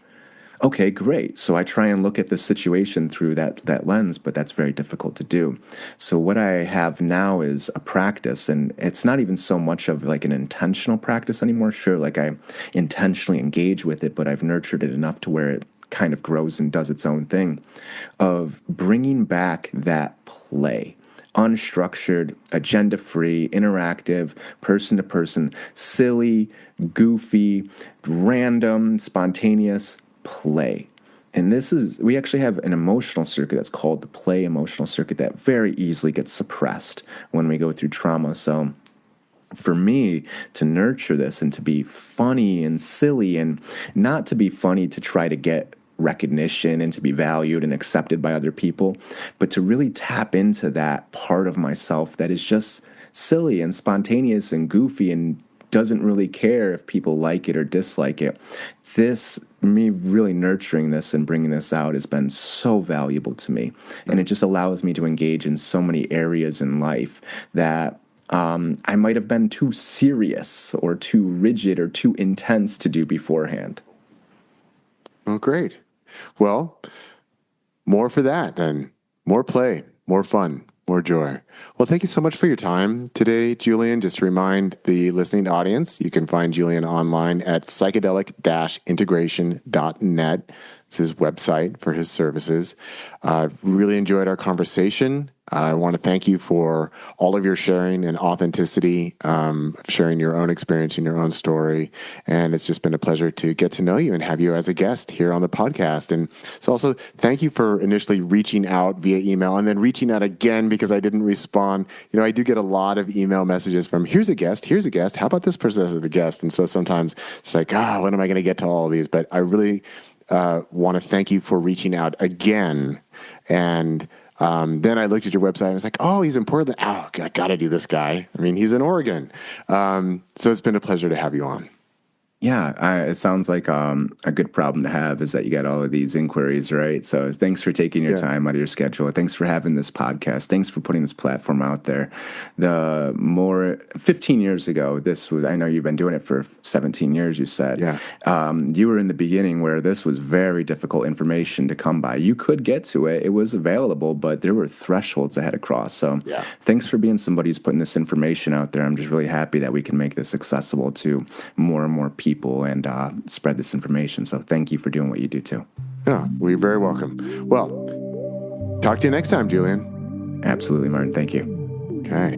Okay, great. So I try and look at the situation through that lens, but that's very difficult to do. So what I have now is a practice, and it's not even so much of an intentional practice anymore. Sure, I intentionally engage with it, but I've nurtured it enough to where it kind of grows and does its own thing, of bringing back that play. Unstructured, agenda-free, interactive, person-to-person, silly, goofy, random, spontaneous play. And we actually have an emotional circuit that's called the play emotional circuit that very easily gets suppressed when we go through trauma. So for me to nurture this and to be funny and silly, and not to be funny to try to get recognition and to be valued and accepted by other people, but to really tap into that part of myself that is just silly and spontaneous and goofy and doesn't really care if people like it or dislike it. Me really nurturing this and bringing this out has been so valuable to me. And it just allows me to engage in so many areas in life that I might have been too serious or too rigid or too intense to do beforehand.
Oh, great. Well, more for that then. More play, more fun, more joy. Well, thank you so much for your time today, Julian. Just to remind the listening audience, you can find Julian online at psychedelic-integration.net. It's his website for his services. Really enjoyed our conversation. I want to thank you for all of your sharing and authenticity, sharing your own experience and your own story. And it's just been a pleasure to get to know you and have you as a guest here on the podcast. And so also thank you for initially reaching out via email and then reaching out again because I didn't respond. I do get a lot of email messages from here's a guest. How about this person as a guest? And so sometimes it's when am I going to get to all of these? But I really want to thank you for reaching out again. And then I looked at your website and I was oh, he's in Portland. Oh, I got to do this guy. I mean, he's in Oregon. So it's been a pleasure to have you on.
Yeah, it sounds like a good problem to have is that you got all of these inquiries, right? So thanks for taking your time out of your schedule. Thanks for having this podcast. Thanks for putting this platform out there. 15 years ago, I know you've been doing it for 17 years, you said.
Yeah.
You were in the beginning where this was very difficult information to come by. You could get to it. It was available, but there were thresholds I had to cross. So thanks for being somebody who's putting this information out there. I'm just really happy that we can make this accessible to more and more people and spread this information. So thank you for doing what you do too.
Yeah, well, you're very welcome. Well, talk to you next time, Julian.
Absolutely, Martin. Thank you.
Okay.